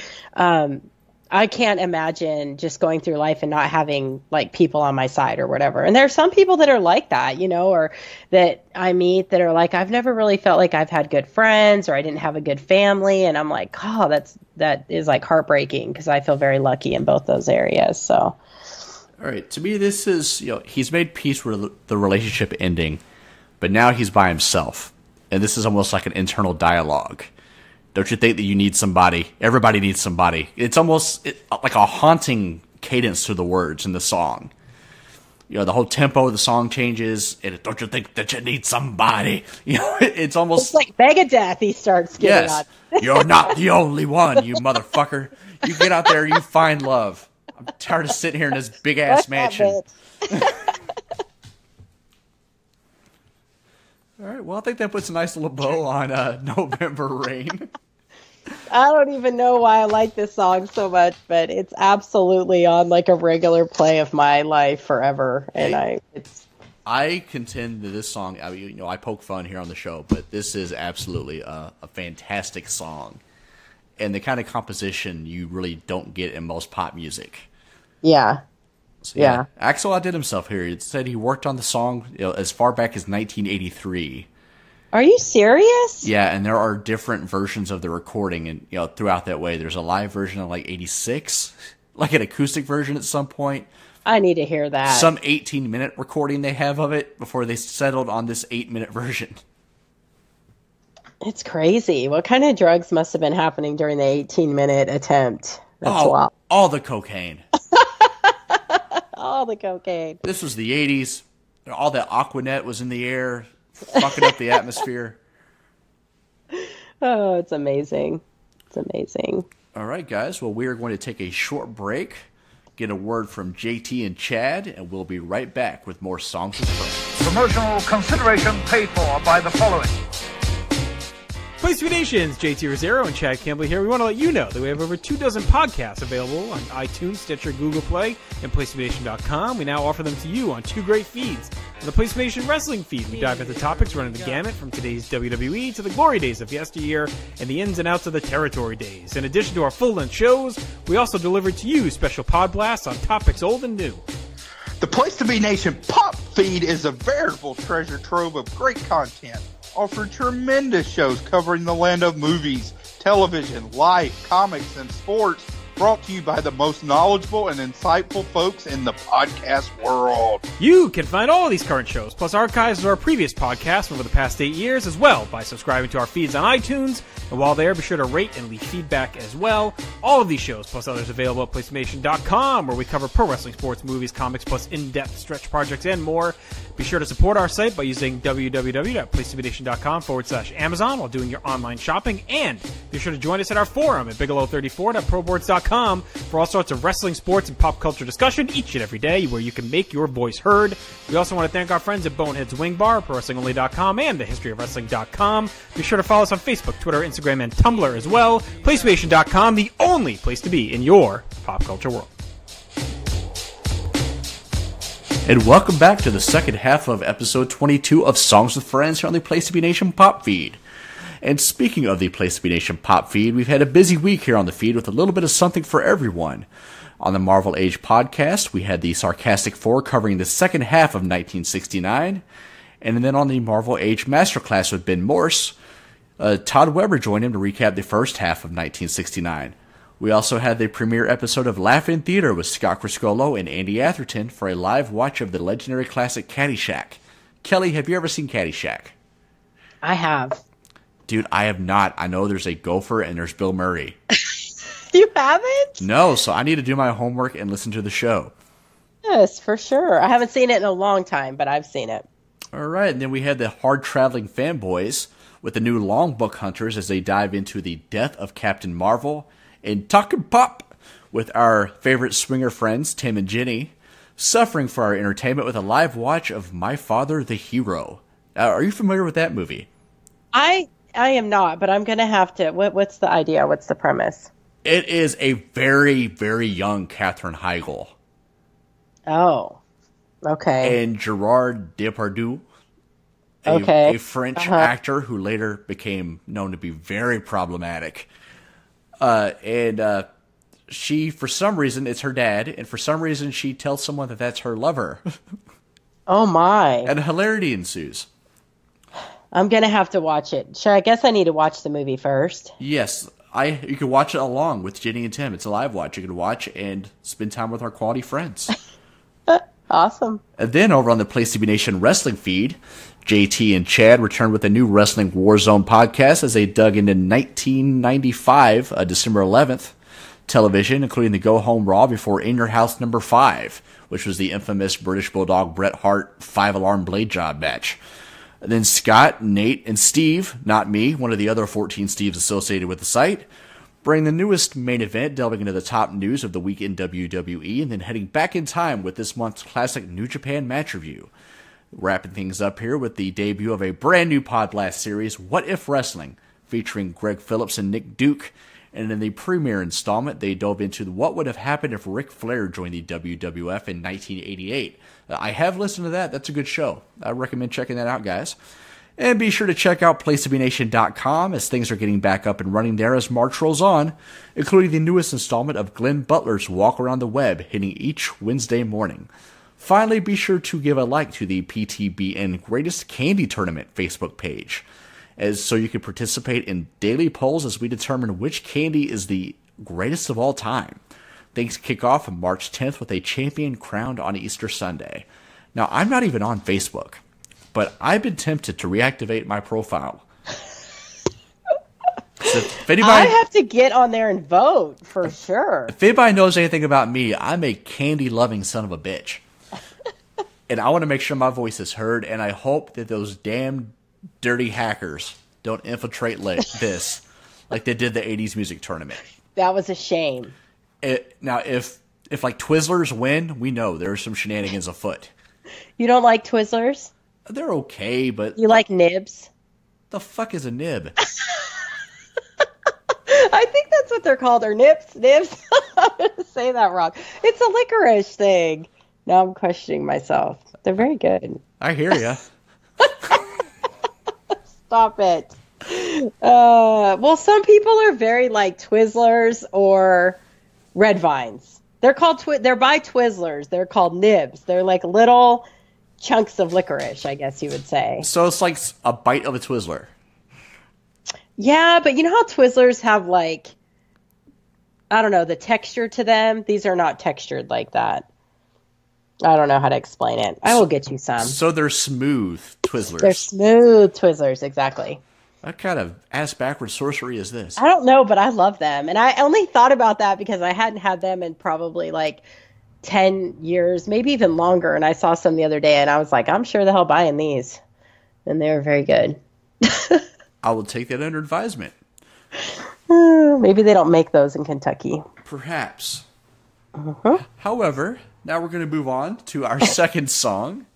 I can't imagine just going through life and not having like people on my side or whatever. And there are some people that are like that, you know, or that I meet that are like, I've never really felt like I've had good friends or I didn't have a good family. And I'm like, oh, that is like heartbreaking because I feel very lucky in both those areas. So. All right. To me, this is, you know, he's made peace with the relationship ending, but now he's by himself. And this is almost like an internal dialogue. Don't you think that you need somebody? Everybody needs somebody. It's almost like a haunting cadence to the words in the song. You know, the whole tempo of the song changes. And don't you think that you need somebody? You know, it's almost... It's like Megadeth he starts getting on. Yes, you're not the only one, you motherfucker. You get out there, you find love. I'm tired of sitting here in this big-ass mansion. All right, well, I think that puts a nice little bow on November Rain. I don't even know why I like this song so much, but it's absolutely on like a regular play of my life forever. And I contend that this song, I mean, you know, I poke fun here on the show, but this is absolutely a fantastic song. And the kind of composition you really don't get in most pop music. Yeah. So, yeah. Axl outdid himself here. It said he worked on the song, you know, as far back as 1983. Are you serious? Yeah, and there are different versions of the recording, and you know, throughout that way, there's a live version of like 86, like an acoustic version at some point. I need to hear that. Some 18-minute recording they have of it before they settled on this 8-minute version. It's crazy. What kind of drugs must have been happening during the 18-minute attempt? That's wild. All the cocaine. All the cocaine. This was the 80s. All that Aquanet was in the air, fucking up the atmosphere. Oh, it's amazing. It's amazing. All right, guys. Well, we are going to take a short break, get a word from JT and Chad, and we'll be right back with more Songs with Friends. Promotional consideration paid for by the following. Place to Be Nations, JT Rosero and Chad Campbell here. We want to let you know that we have over 24 podcasts available on iTunes, Stitcher, Google Play, and PlaceToBeNation.com. We now offer them to you on 2 great feeds. On the Place to Be Nation Wrestling feed, we dive into topics running the gamut from today's WWE to the glory days of yesteryear and the ins and outs of the territory days. In addition to our full-length shows, we also deliver to you special pod blasts on topics old and new. The Place to Be Nation Pop feed is a veritable treasure trove of great content. Offer tremendous shows covering the land of movies, television, life, comics, and sports, brought to you by the most knowledgeable and insightful folks in the podcast world. You can find all of these current shows, plus archives of our previous podcasts over the past 8 years as well, by subscribing to our feeds on iTunes. And while there, be sure to rate and leave feedback as well. All of these shows, plus others, available at PlaceToBeNation.com, where we cover pro wrestling, sports, movies, comics, plus in-depth stretch projects and more. Be sure to support our site by using www.placetobenation.com/Amazon while doing your online shopping. And be sure to join us at our forum at bigelow34.proboards.com for all sorts of wrestling, sports, and pop culture discussion each and every day, where you can make your voice heard. We also want to thank our friends at Bonehead's Wing Bar, ProWrestlingOnly.com, and TheHistoryOfWrestling.com. Be sure to follow us on Facebook, Twitter, Instagram, and Tumblr as well. PlaceToBeNation.com, the only place to be in your pop culture world. And welcome back to the second half of episode 22 of Songs with Friends here on the Place to Be Nation Pop feed. And speaking of the Place to Be Nation Pop feed, we've had a busy week here on the feed with a little bit of something for everyone. On the Marvel Age podcast, we had the Sarcastic Four covering the second half of 1969. And then on the Marvel Age Masterclass with Ben Morse, Todd Weber joined him to recap the first half of 1969. We also had the premiere episode of Laugh in Theater with Scott Criscolo and Andy Atherton for a live watch of the legendary classic Caddyshack. Kelly, have you ever seen Caddyshack? I have. Dude, I have not. I know there's a gopher and there's Bill Murray. You haven't? No, so I need to do my homework and listen to the show. Yes, for sure. I haven't seen it in a long time, but I've seen it. All right, and then we had the hard-traveling fanboys with the new Long Book Hunters as they dive into the death of Captain Marvel, and Talkin' Pop with our favorite swinger friends, Tim and Jenny, suffering for our entertainment with a live watch of My Father the Hero. Are you familiar with that movie? I am not, but I'm going to have to. What's the idea? What's the premise? It is a very, very young Katherine Heigl. Oh, okay. And Gerard Depardieu, Okay. a French actor who later became known to be very problematic. And she, for some reason, it's her dad, and for some reason she tells someone that that's her lover. Oh, my. And hilarity ensues. I'm going to have to watch it. Sure, I guess I need to watch the movie first. Yes, you can watch it along with Jenny and Tim. It's a live watch. You can watch and spend time with our quality friends. Awesome. And then over on the Place to Be Nation wrestling feed, JT and Chad returned with a new Wrestling Warzone podcast as they dug into 1995, December 11th, television, including the Go Home Raw before In Your House number 5, which was the infamous British Bulldog Bret Hart 5-alarm blade job match. And then Scott, Nate, and Steve, not me, one of the other 14 Steves associated with the site, bring the newest main event, delving into the top news of the week in WWE, and then heading back in time with this month's classic New Japan match review. Wrapping things up here with the debut of a brand new Pod Blast series, What If Wrestling, featuring Greg Phillips and Nick Duke. And in the premiere installment, they dove into what would have happened if Ric Flair joined the WWF in 1988. I have listened to that. That's a good show. I recommend checking that out, guys. And be sure to check out PlaceToBeNation.com as things are getting back up and running there as March rolls on, including the newest installment of Glenn Butler's Walk Around the Web, hitting each Wednesday morning. Finally, be sure to give a like to the PTBN Greatest Candy Tournament Facebook page, so you can participate in daily polls as we determine which candy is the greatest of all time. Things kick off on March 10th with a champion crowned on Easter Sunday. Now, I'm not even on Facebook, but I've been tempted to reactivate my profile. So if anybody, I have to get on there and vote, for sure. If anybody knows anything about me, I'm a candy-loving son of a bitch. And I want to make sure my voice is heard, and I hope that those damn dirty hackers don't infiltrate this like they did the 80s music tournament. That was a shame. Now, if like Twizzlers win, we know there's some shenanigans afoot. You don't like Twizzlers? They're okay, but... You like nibs? The fuck is a nib? I think that's what they're called, or nibs. I'm going to say that wrong. It's a licorice thing. Now I'm questioning myself. They're very good. I hear ya. Stop it. Well, some people are very like Twizzlers or Red Vines. They're called they're by Twizzlers. They're called nibs. They're like little chunks of licorice, I guess you would say. So it's like a bite of a Twizzler. Yeah, but you know how Twizzlers have like, I don't know, the texture to them? These are not textured like that. I don't know how to explain it. I will get you some. So they're smooth Twizzlers. They're smooth Twizzlers, exactly. What kind of ass-backward sorcery is this? I don't know, but I love them. And I only thought about that because I hadn't had them in probably like 10 years, maybe even longer. And I saw some the other day, and I was like, I'm sure the hell buying these. And they were very good. I will take that under advisement. Maybe they don't make those in Kentucky. Perhaps. However, now we're going to move on to our second song.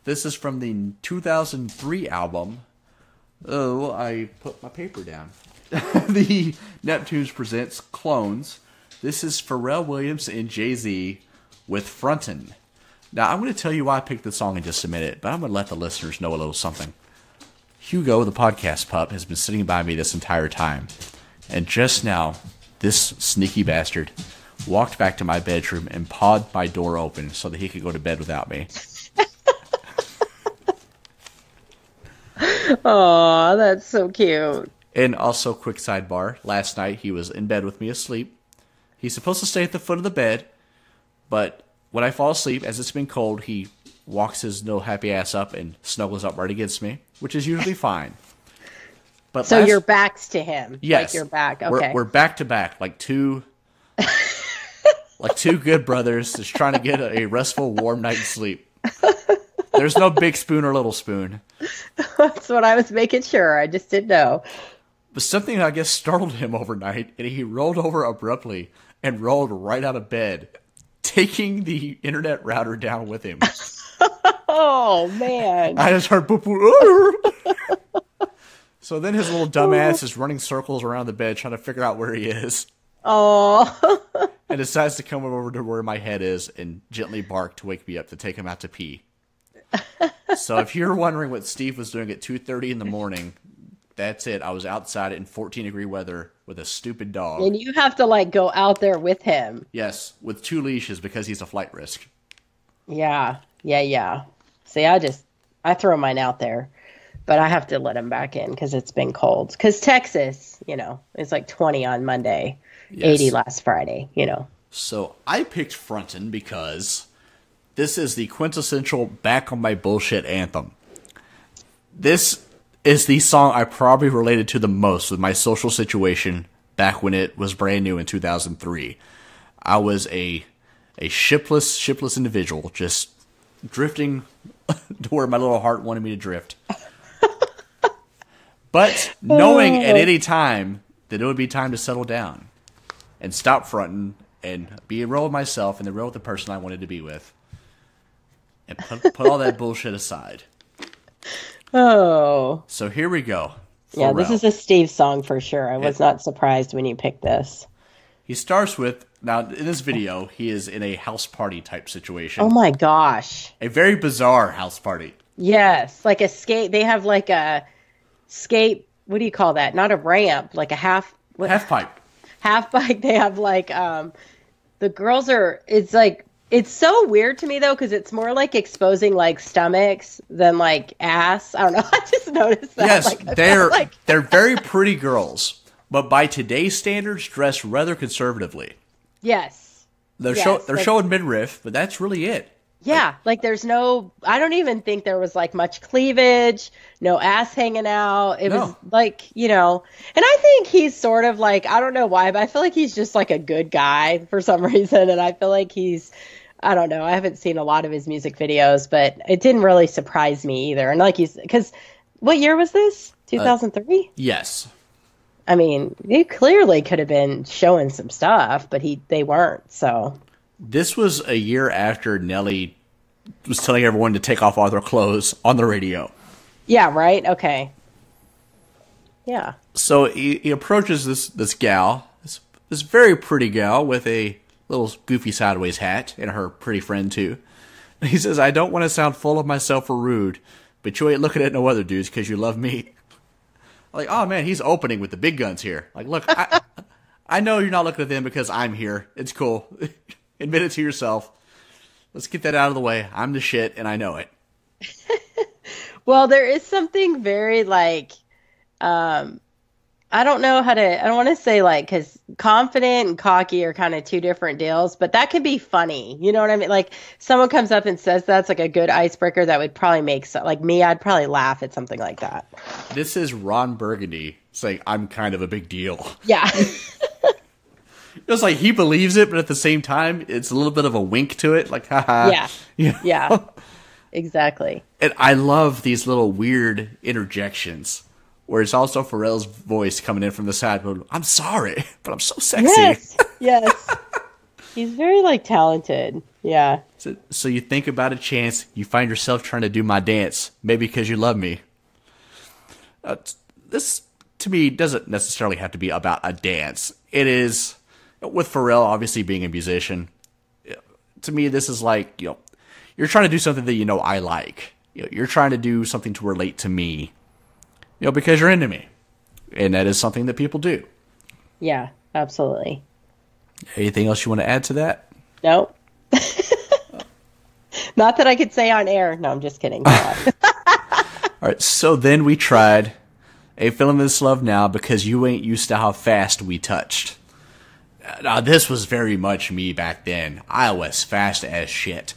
This is from the 2003 album. Oh, I put my paper down. The Neptunes presents Clones. This is Pharrell Williams and Jay-Z with Frontin. Now, I'm going to tell you why I picked this song in just a minute, but I'm going to let the listeners know a little something. Hugo, the podcast pup, has been sitting by me this entire time. And just now, this sneaky bastard walked back to my bedroom and pawed my door open so that he could go to bed without me. Oh, that's so cute. And also, quick sidebar, last night he was in bed with me asleep. He's supposed to stay at the foot of the bed, but when I fall asleep, as it's been cold, he walks his little happy ass up and snuggles up right against me, which is usually fine. But So your back's to him. Yes. Like your back. Okay. We're back to back, like two good brothers just trying to get a restful, warm night's sleep. There's no big spoon or little spoon. That's what I was making sure. I just didn't know. But something, I guess, startled him overnight, and he rolled over abruptly and rolled right out of bed, taking the internet router down with him. Oh, man. I just heard boop, boop. So then his little dumbass is running circles around the bed trying to figure out where he is. Oh. And decides to come over to where my head is and gently bark to wake me up to take him out to pee. So if you're wondering what Steve was doing at 2:30 in the morning, that's it. I was outside in 14-degree weather with a stupid dog. And you have to, like, go out there with him. Yes, with 2 leashes because he's a flight risk. Yeah. See, I throw mine out there. But I have to let him back in because it's been cold. Because Texas, it's like 20 on Monday, Yes. 80 last Friday, So I picked Frontin because this is the quintessential back on my bullshit anthem. This is the song I probably related to the most with my social situation back when it was brand new in 2003. I was a shipless individual, just drifting to where my little heart wanted me to drift. But knowing at any time that it would be time to settle down and stop fronting and be real with myself and the real with the person I wanted to be with and put all that bullshit aside. Oh. So here we go. Yeah, this Pharrell. is a Steve song for sure. I was not surprised when you picked this. He starts with, now in this video, he is in a house party type situation. Oh my gosh. A very bizarre house party. Yes, like a skate. They have like a skate. What do you call that? Not a ramp, like a half Half pipe. They have like the girls are. It's so weird to me though because it's more like exposing like stomachs than like ass. I don't know. I just noticed that. Yes, Like, I they're felt like- they're very pretty girls, but by today's standards, dressed rather conservatively. Yes. They're Yes, like- showing midriff, but that's really it. Yeah, like there's no. I don't even think there was like much cleavage, no ass hanging out. It was No. like and I think he's sort of like I don't know why, but I feel like he's just like a good guy for some reason, and I feel like he's. I don't know. I haven't seen a lot of his music videos, but it didn't really surprise me either. And like because what year was this? 2003. Yes. I mean, he clearly could have been showing some stuff, but they weren't. So. This was a year after Nelly was telling everyone to take off all their clothes on the radio. Yeah. Right. Okay. Yeah. So he approaches this gal, this very pretty gal with a little goofy sideways hat and her pretty friend too. And he says, "I don't want to sound full of myself or rude, but you ain't looking at no other dudes because you love me." Like, oh man, he's opening with the big guns here. Like, look, I know you're not looking at them because I'm here. It's cool. Admit it to yourself. Let's get that out of the way. I'm the shit, and I know it. Well, there is something very like, I don't know how to, I don't want to say like, because confident and cocky are kind of two different deals, but that can be funny. You know what I mean? Like someone comes up and says that's like a good icebreaker that would probably make, like me, I'd probably laugh at something like that. This is Ron Burgundy saying, I'm kind of a big deal. Yeah. It's like he believes it, but at the same time, it's a little bit of a wink to it. Like, haha. Yeah. Yeah. Exactly. And I love these little weird interjections where it's also Pharrell's voice coming in from the side. I'm sorry, but I'm so sexy. Yes. Yes. He's very like talented. Yeah. So you think about a chance, you find yourself trying to do my dance, maybe because you love me. This, to me, doesn't necessarily have to be about a dance. It is, with Pharrell obviously being a musician, to me this is like, you're trying to do something that I like. You're trying to do something to relate to me, because you're into me. And that is something that people do. Yeah, absolutely. Anything else you want to add to that? Nope. Not that I could say on air. No, I'm just kidding. Go on. All right, so then we tried A Feeling This Love Now because you ain't used to how fast we touched. Now, this was very much me back then. I was fast as shit.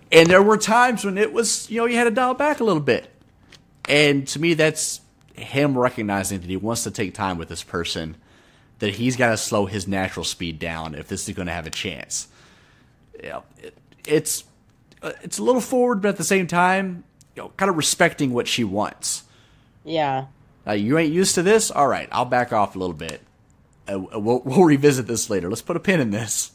And there were times when it was, you had to dial back a little bit. And to me, that's him recognizing that he wants to take time with this person, that he's got to slow his natural speed down if this is going to have a chance. It's a little forward, but at the same time, kind of respecting what she wants. Yeah. You ain't used to this? All right, I'll back off a little bit. We'll revisit this later. Let's put a pin in this.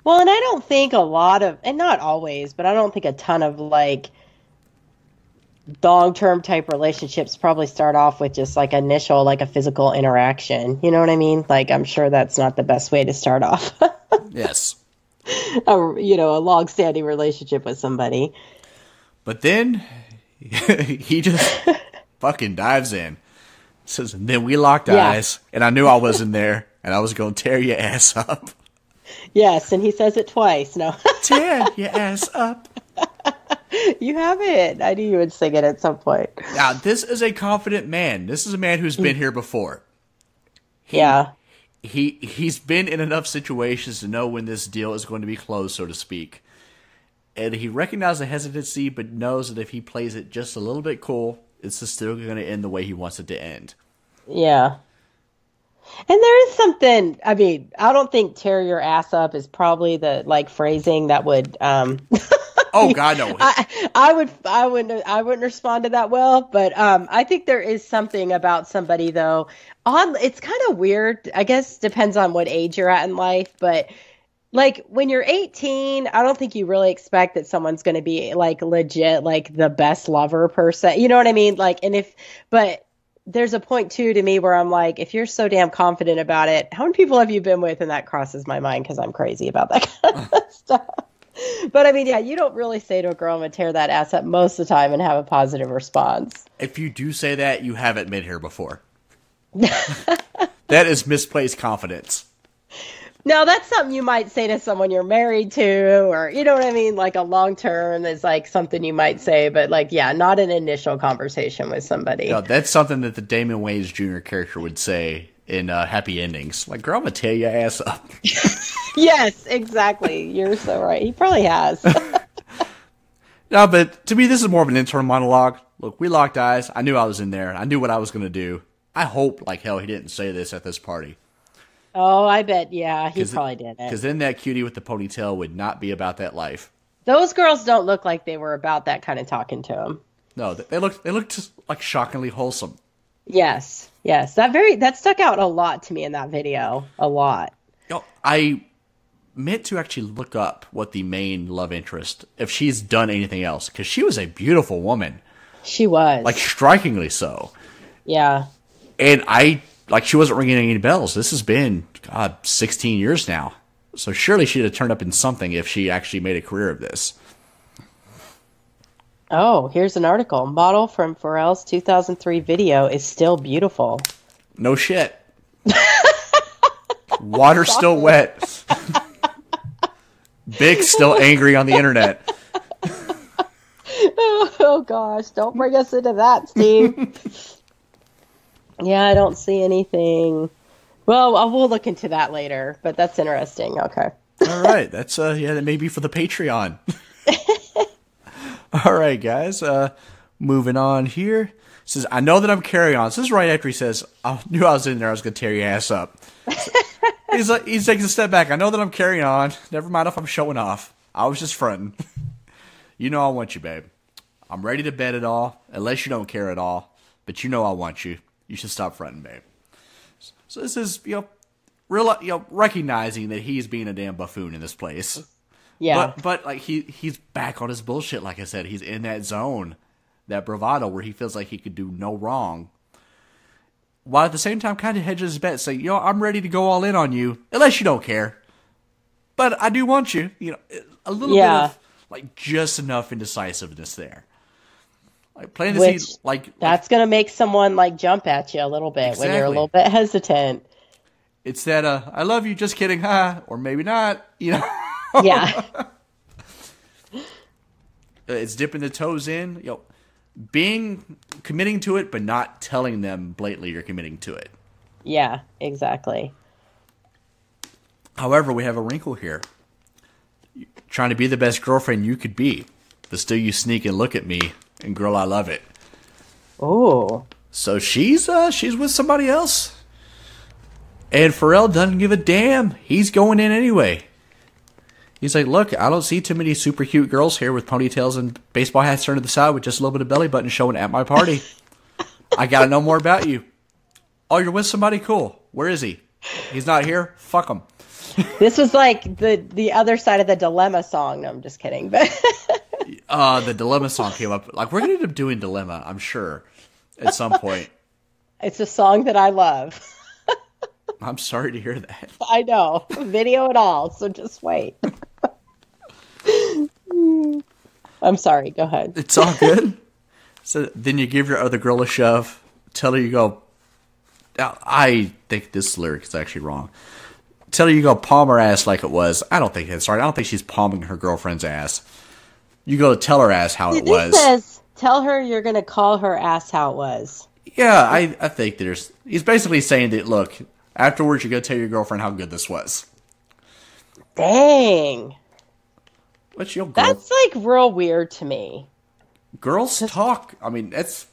Well, and I don't think a lot of, and not always, but I don't think a ton of long-term type relationships probably start off with just initial, a physical interaction. You know what I mean? I'm sure that's not the best way to start off. Yes. A long-standing relationship with somebody. But then he just fucking dives in. Says, and then we locked eyes, and I knew I wasn't there, and I was going to tear your ass up. Yes, and he says it twice. No. Tear your ass up. You have it. I knew you would sing it at some point. Now, this is a confident man. This is a man who's been here before. He's been in enough situations to know when this deal is going to be closed, so to speak. And he recognizes the hesitancy, but knows that if he plays it just a little bit cool, it's still going to end the way he wants it to end. Yeah. And there is something, I mean, I don't think tear your ass up is probably the phrasing that would oh God, no. I wouldn't respond to that well, but I think there is something about somebody though. It's kind of weird. I guess depends on what age you're at in life, but when you're 18, I don't think you really expect that someone's going to be legit the best lover person. You know what I mean? But there's a point too to me where I'm if you're so damn confident about it, how many people have you been with? And that crosses my mind because I'm crazy about that kind of stuff. But I mean, yeah, you don't really say to a girl, I'm going to tear that ass up most of the time and have a positive response. If you do say that, you haven't been here before. That is misplaced confidence. Now, that's something you might say to someone you're married to, or, you know what I mean? A long term is something you might say, but not an initial conversation with somebody. No, that's something that the Damon Wayans Jr. character would say in Happy Endings. Girl, I'm going to tear your ass up. Yes, exactly. You're so right. He probably has. No, but to me, this is more of an internal monologue. Look, we locked eyes. I knew I was in there. I knew what I was going to do. I hope hell he didn't say this at this party. Oh, I bet, yeah, he probably did it. Because then that cutie with the ponytail would not be about that life. Those girls don't look like they were about that kind of talking to him. No, they looked just shockingly wholesome. Yes. That stuck out a lot to me in that video. A lot. I meant to actually look up what the main love interest, if she's done anything else, because she was a beautiful woman. She was. Strikingly so. Yeah. And she wasn't ringing any bells. This has been, 16 years now. So surely she'd have turned up in something if she actually made a career of this. Oh, here's an article. Model from Pharrell's 2003 video is still beautiful. No shit. Water's still wet. Big's still angry on the internet. Oh, gosh. Don't bring us into that, Steve. Yeah, I don't see anything. Well, we'll look into that later, but that's interesting. Okay. All right. That's, that may be for the Patreon. All right, guys. Moving on here. It says, I know that I'm carrying on. This is right after he says, I knew I was in there. I was going to tear your ass up. He's taking a step back. I know that I'm carrying on. Never mind if I'm showing off. I was just fronting. You know I want you, babe. I'm ready to bet it all, unless you don't care at all. But you know I want you. You should stop fronting, babe. So this is, recognizing that he's being a damn buffoon in this place. Yeah. But he's back on his bullshit. Like I said, he's in that zone, that bravado where he feels like he could do no wrong. While at the same time kind of hedges his bet, saying, I'm ready to go all in on you, unless you don't care. But I do want you. A little bit of, just enough indecisiveness there. Playing this, that's going to make someone jump at you a little bit when you're a little bit hesitant. It's that I love you, just kidding, or maybe not. Yeah. It's dipping the toes in. Committing to it, but not telling them blatantly you're committing to it. Yeah, exactly. However, we have a wrinkle here. You're trying to be the best girlfriend you could be, but still you sneak and look at me, and girl, I love it. Oh. So she's with somebody else. And Pharrell doesn't give a damn. He's going in anyway. He's like, look, I don't see too many super cute girls here with ponytails and baseball hats turned to the side with just a little bit of belly button showing at my party. I gotta know more about you. Oh, you're with somebody? Cool. Where is he? He's not here? Fuck him. This was like the other side of the Dilemma song. No, I'm just kidding. But the Dilemma song came up. Like, we're gonna end up doing Dilemma, I'm sure, at some point. It's a song that I love. I'm sorry to hear that. I know. Video and all, so just wait. I'm sorry. Go ahead. It's all good. So then you give your other girl a shove. Tell her you go. Now, I think this lyric is actually wrong. Tell her you go palm her ass like it was. I don't think that's right. I don't think she's palming her girlfriend's ass. You go to tell her ass how it was. He says, tell her you're going to call her ass how it was. Yeah, I think he's basically saying that, look, afterwards you're going to tell your girlfriend how good this was. Dang. What's your girl? That's like real weird to me. Girls talk. I mean, that's...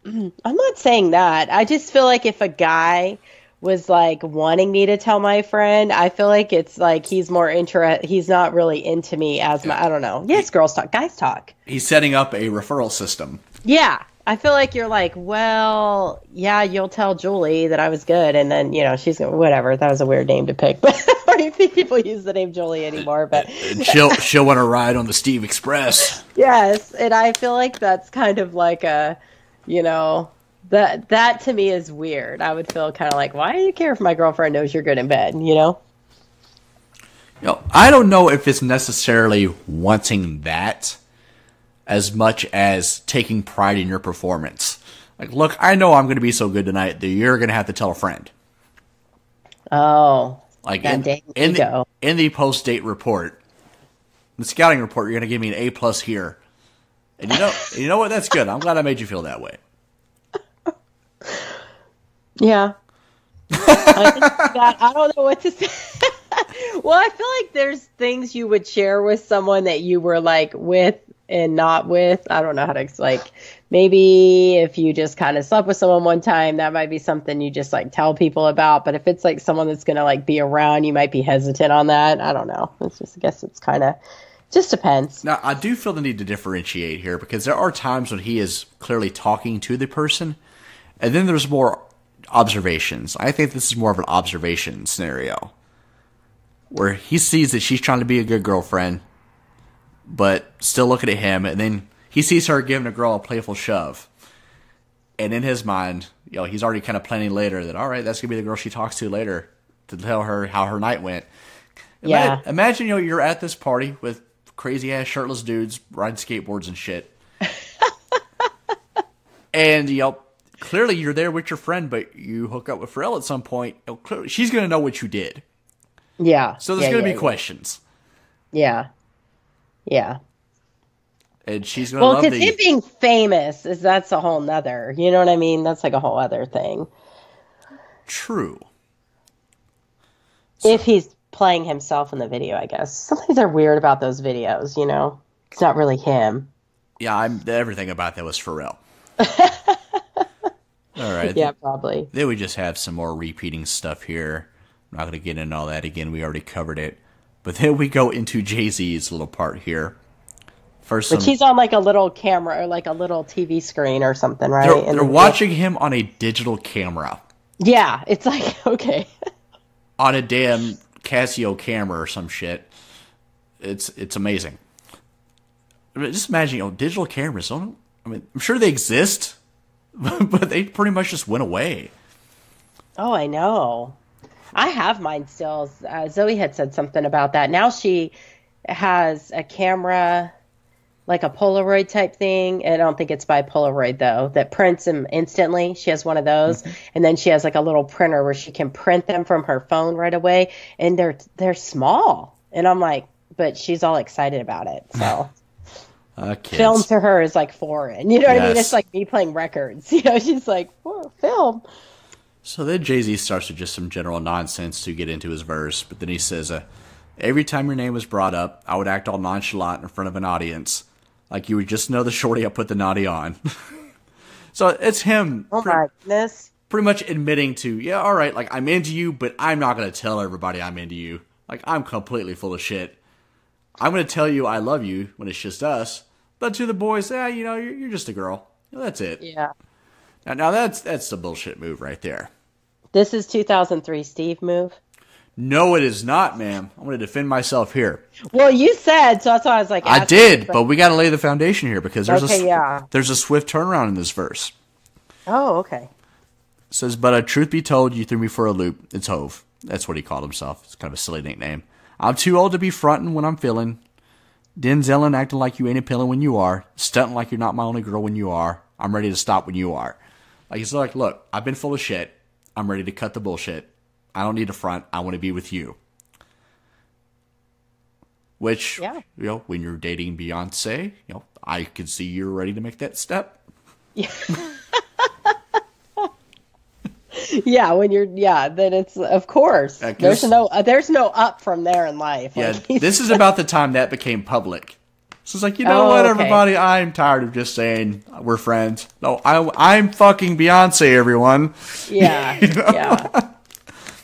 I'm not saying that. I just feel like if a guy was like wanting me to tell my friend, I feel like it's like he's not really into me as I don't know. Yes, girls talk, guys talk. He's setting up a referral system. Yeah. I feel like you're like, well, yeah, you'll tell Julie that I was good, and then, she's going to, whatever. That was a weird name to pick, but I don't think people use the name Julie anymore, but... And she'll want to ride on the Steve Express. Yes, and I feel like that's kind of like a, that to me is weird. I would feel kind of like, why do you care if my girlfriend knows you're good in bed, I don't know if it's necessarily wanting that as much as taking pride in your performance. Like, look, I know I'm going to be so good tonight that you're going to have to tell a friend. Oh, like in the post-date report, the scouting report, you're going to give me an A+ here. And you know what? That's good. I'm glad I made you feel that way. Yeah. I don't know what to say. Well, I feel like there's things you would share with someone that you were like with and not with. I don't know how to like maybe if you just kind of slept with someone one time, that might be something you just like tell people about. But if it's like someone that's going to like be around, you might be hesitant on that. I don't know. It's just, I guess it's kind of just depends. Now, I do feel the need to differentiate here because there are times when he is clearly talking to the person, and then there's more observations. I think this is more of an observation scenario where he sees that she's trying to be a good girlfriend, but still looking at him, and then he sees her giving a girl a playful shove. And in his mind, he's already kind of planning later that, all right, that's going to be the girl she talks to later to tell her how her night went. Yeah. Imagine, you're at this party with crazy-ass shirtless dudes riding skateboards and shit. And, clearly you're there with your friend, but you hook up with Pharrell at some point. Clearly she's going to know what you did. Yeah. So there's going to be questions. Yeah. Yeah. And she's going to love because him being famous that's a whole nother, you know what I mean? That's like a whole other thing. True. If he's playing himself in the video, I guess. Sometimes they're weird about those videos, It's not really him. Yeah, everything about that was Pharrell. All right. Yeah, probably. Then we just have some more repeating stuff here. I'm not going to get into all that again. We already covered it. But then we go into Jay-Z's little part here. Which he's on like a little camera or like a little TV screen or something, right? They're watching him on a digital camera. Yeah, it's like, okay. On a damn Casio camera or some shit. It's amazing. Just imagine, digital cameras. I'm sure they exist, but they pretty much just went away. Oh, I know. I have mine still. Zoe had said something about that. Now she has a camera, like a Polaroid type thing. And I don't think it's by Polaroid, though, that prints them instantly. She has one of those. Mm-hmm. And then she has like a little printer where she can print them from her phone right away. And they're small. And I'm like, but she's all excited about it. So Kids. Film to her is like foreign. You know what I mean? Yes. It's like me playing records. You know, she's like, oh, film. So then Jay-Z starts with just some general nonsense to get into his verse, but then he says, every time your name was brought up, I would act all nonchalant in front of an audience, like you would just know the shorty I put the naughty on. So it's him. Oh my goodness. Pretty much admitting to, yeah, all right, like I'm into you, but I'm not going to tell everybody I'm into you. Like I'm completely full of shit. I'm going to tell you I love you when it's just us, but to the boys, you know, you're just a girl. That's it. Yeah. Now that's the bullshit move right there. This is 2003 Steve move. No, it is not, ma'am. I'm going to defend myself here. Well, you said, so that's why I was like, I did, but we got to lay the foundation here because there's there's a swift turnaround in this verse. Oh, okay. It says, but truth be told, you threw me for a loop. It's Hove. That's what he called himself. It's kind of a silly nickname. I'm too old to be frontin' when I'm feeling. Denzelin acting like you ain't appealing when you are. Stunting like you're not my only girl when you are. I'm ready to stop when you are. Like he's like, look, I've been full of shit. I'm ready to cut the bullshit. I don't need a front. I want to be with you. Which, you know, when you're dating Beyonce, you know, I could see you're ready to make that step. Yeah. Yeah, when you're, then it's, of course. There's no up from there in life. Yeah, like, this is about the time that became public. So it's like, you know what, everybody? I'm tired of just saying we're friends. No, I'm fucking Beyonce, everyone. Yeah, You know? yeah.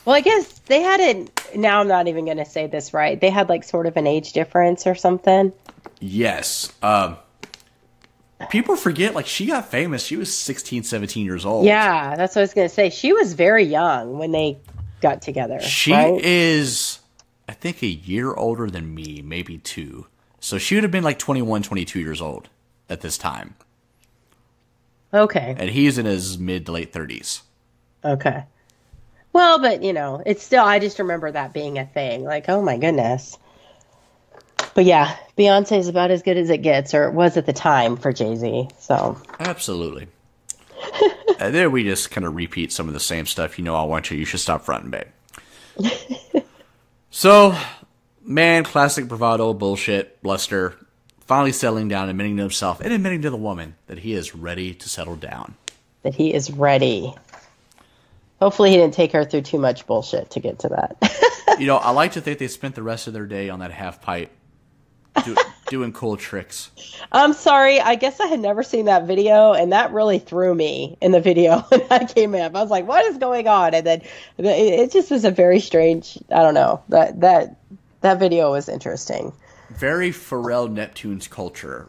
Well, I guess they had it, now I'm not even going to say this right. They had like sort of an age difference or something. Yes. People forget, like, she got famous. She was 16, 17 years old. Yeah, that's what I was going to say. She was very young when they got together. She is, I think, a year older than me, maybe 2. So she would have been like 21, 22 years old at this time. Okay. And he's in his mid to late 30s. Okay. Well, but, you know, it's still, I just remember that being a thing. Like, oh my goodness. But yeah, Beyonce is about as good as it gets, or it was at the time for Jay-Z. So absolutely. And then we just kind of repeat some of the same stuff. You know, I want you. You should stop fronting, babe. So, man, classic bravado, bullshit, bluster. Finally settling down, admitting to himself and admitting to the woman that he is ready to settle down. That he is ready. Hopefully, he didn't take her through too much bullshit to get to that. You know, I like to think they spent the rest of their day on that half pipe. Doing cool tricks. I'm sorry. I guess I had never seen that video, and that really threw me in the video when I came in. I was like, what is going on? And then it just was a very strange, I don't know. That video was interesting. Very Pharrell Neptune's culture.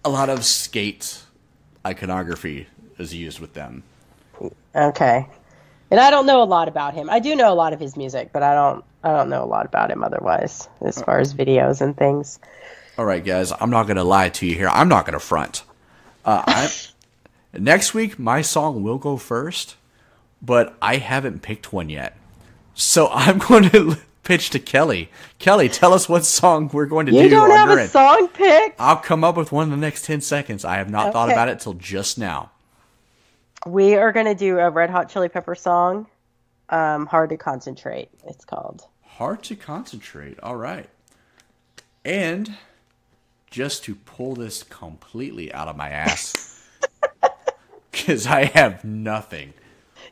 A lot of skate iconography is used with them. Okay. And I don't know a lot about him. I do know a lot of his music, but I don't know a lot about him otherwise, as far as videos and things. All right, guys, I'm not going to lie to you here. I'm not going to front. Next week, my song will go first, but I haven't picked one yet. So I'm going to pitch to Kelly. Kelly, tell us what song we're going to do. You don't have a song picked? I'll come up with one in the next 10 seconds. I have not thought about it till just now. We are going to do a Red Hot Chili Pepper song. Hard to Concentrate, it's called. Hard to Concentrate. All right. And just to pull this completely out of my ass, because I have nothing.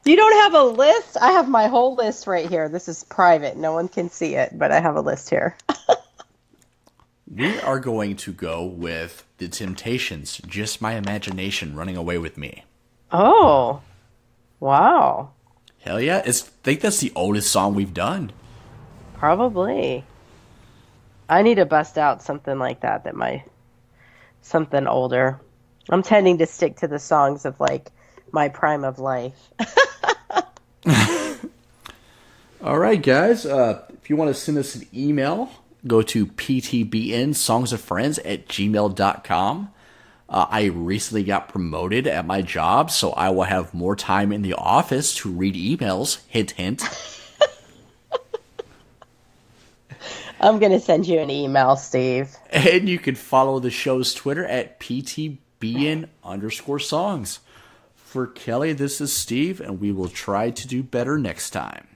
You don't have a list? I have my whole list right here. This is private. No one can see it, but I have a list here. We are going to go with The Temptations, Just My Imagination Running Away With Me. Oh, wow. Hell yeah. I think that's the oldest song we've done. Probably. I need to bust out something like that something older. I'm tending to stick to the songs of like my prime of life. All right, guys. If you want to send us an email, go to ptbnsongsofriends@gmail.com. I recently got promoted at my job, so I will have more time in the office to read emails. Hint, hint. I'm going to send you an email, Steve. And you can follow the show's Twitter at PTBN_songs. For Kelly, this is Steve, and we will try to do better next time.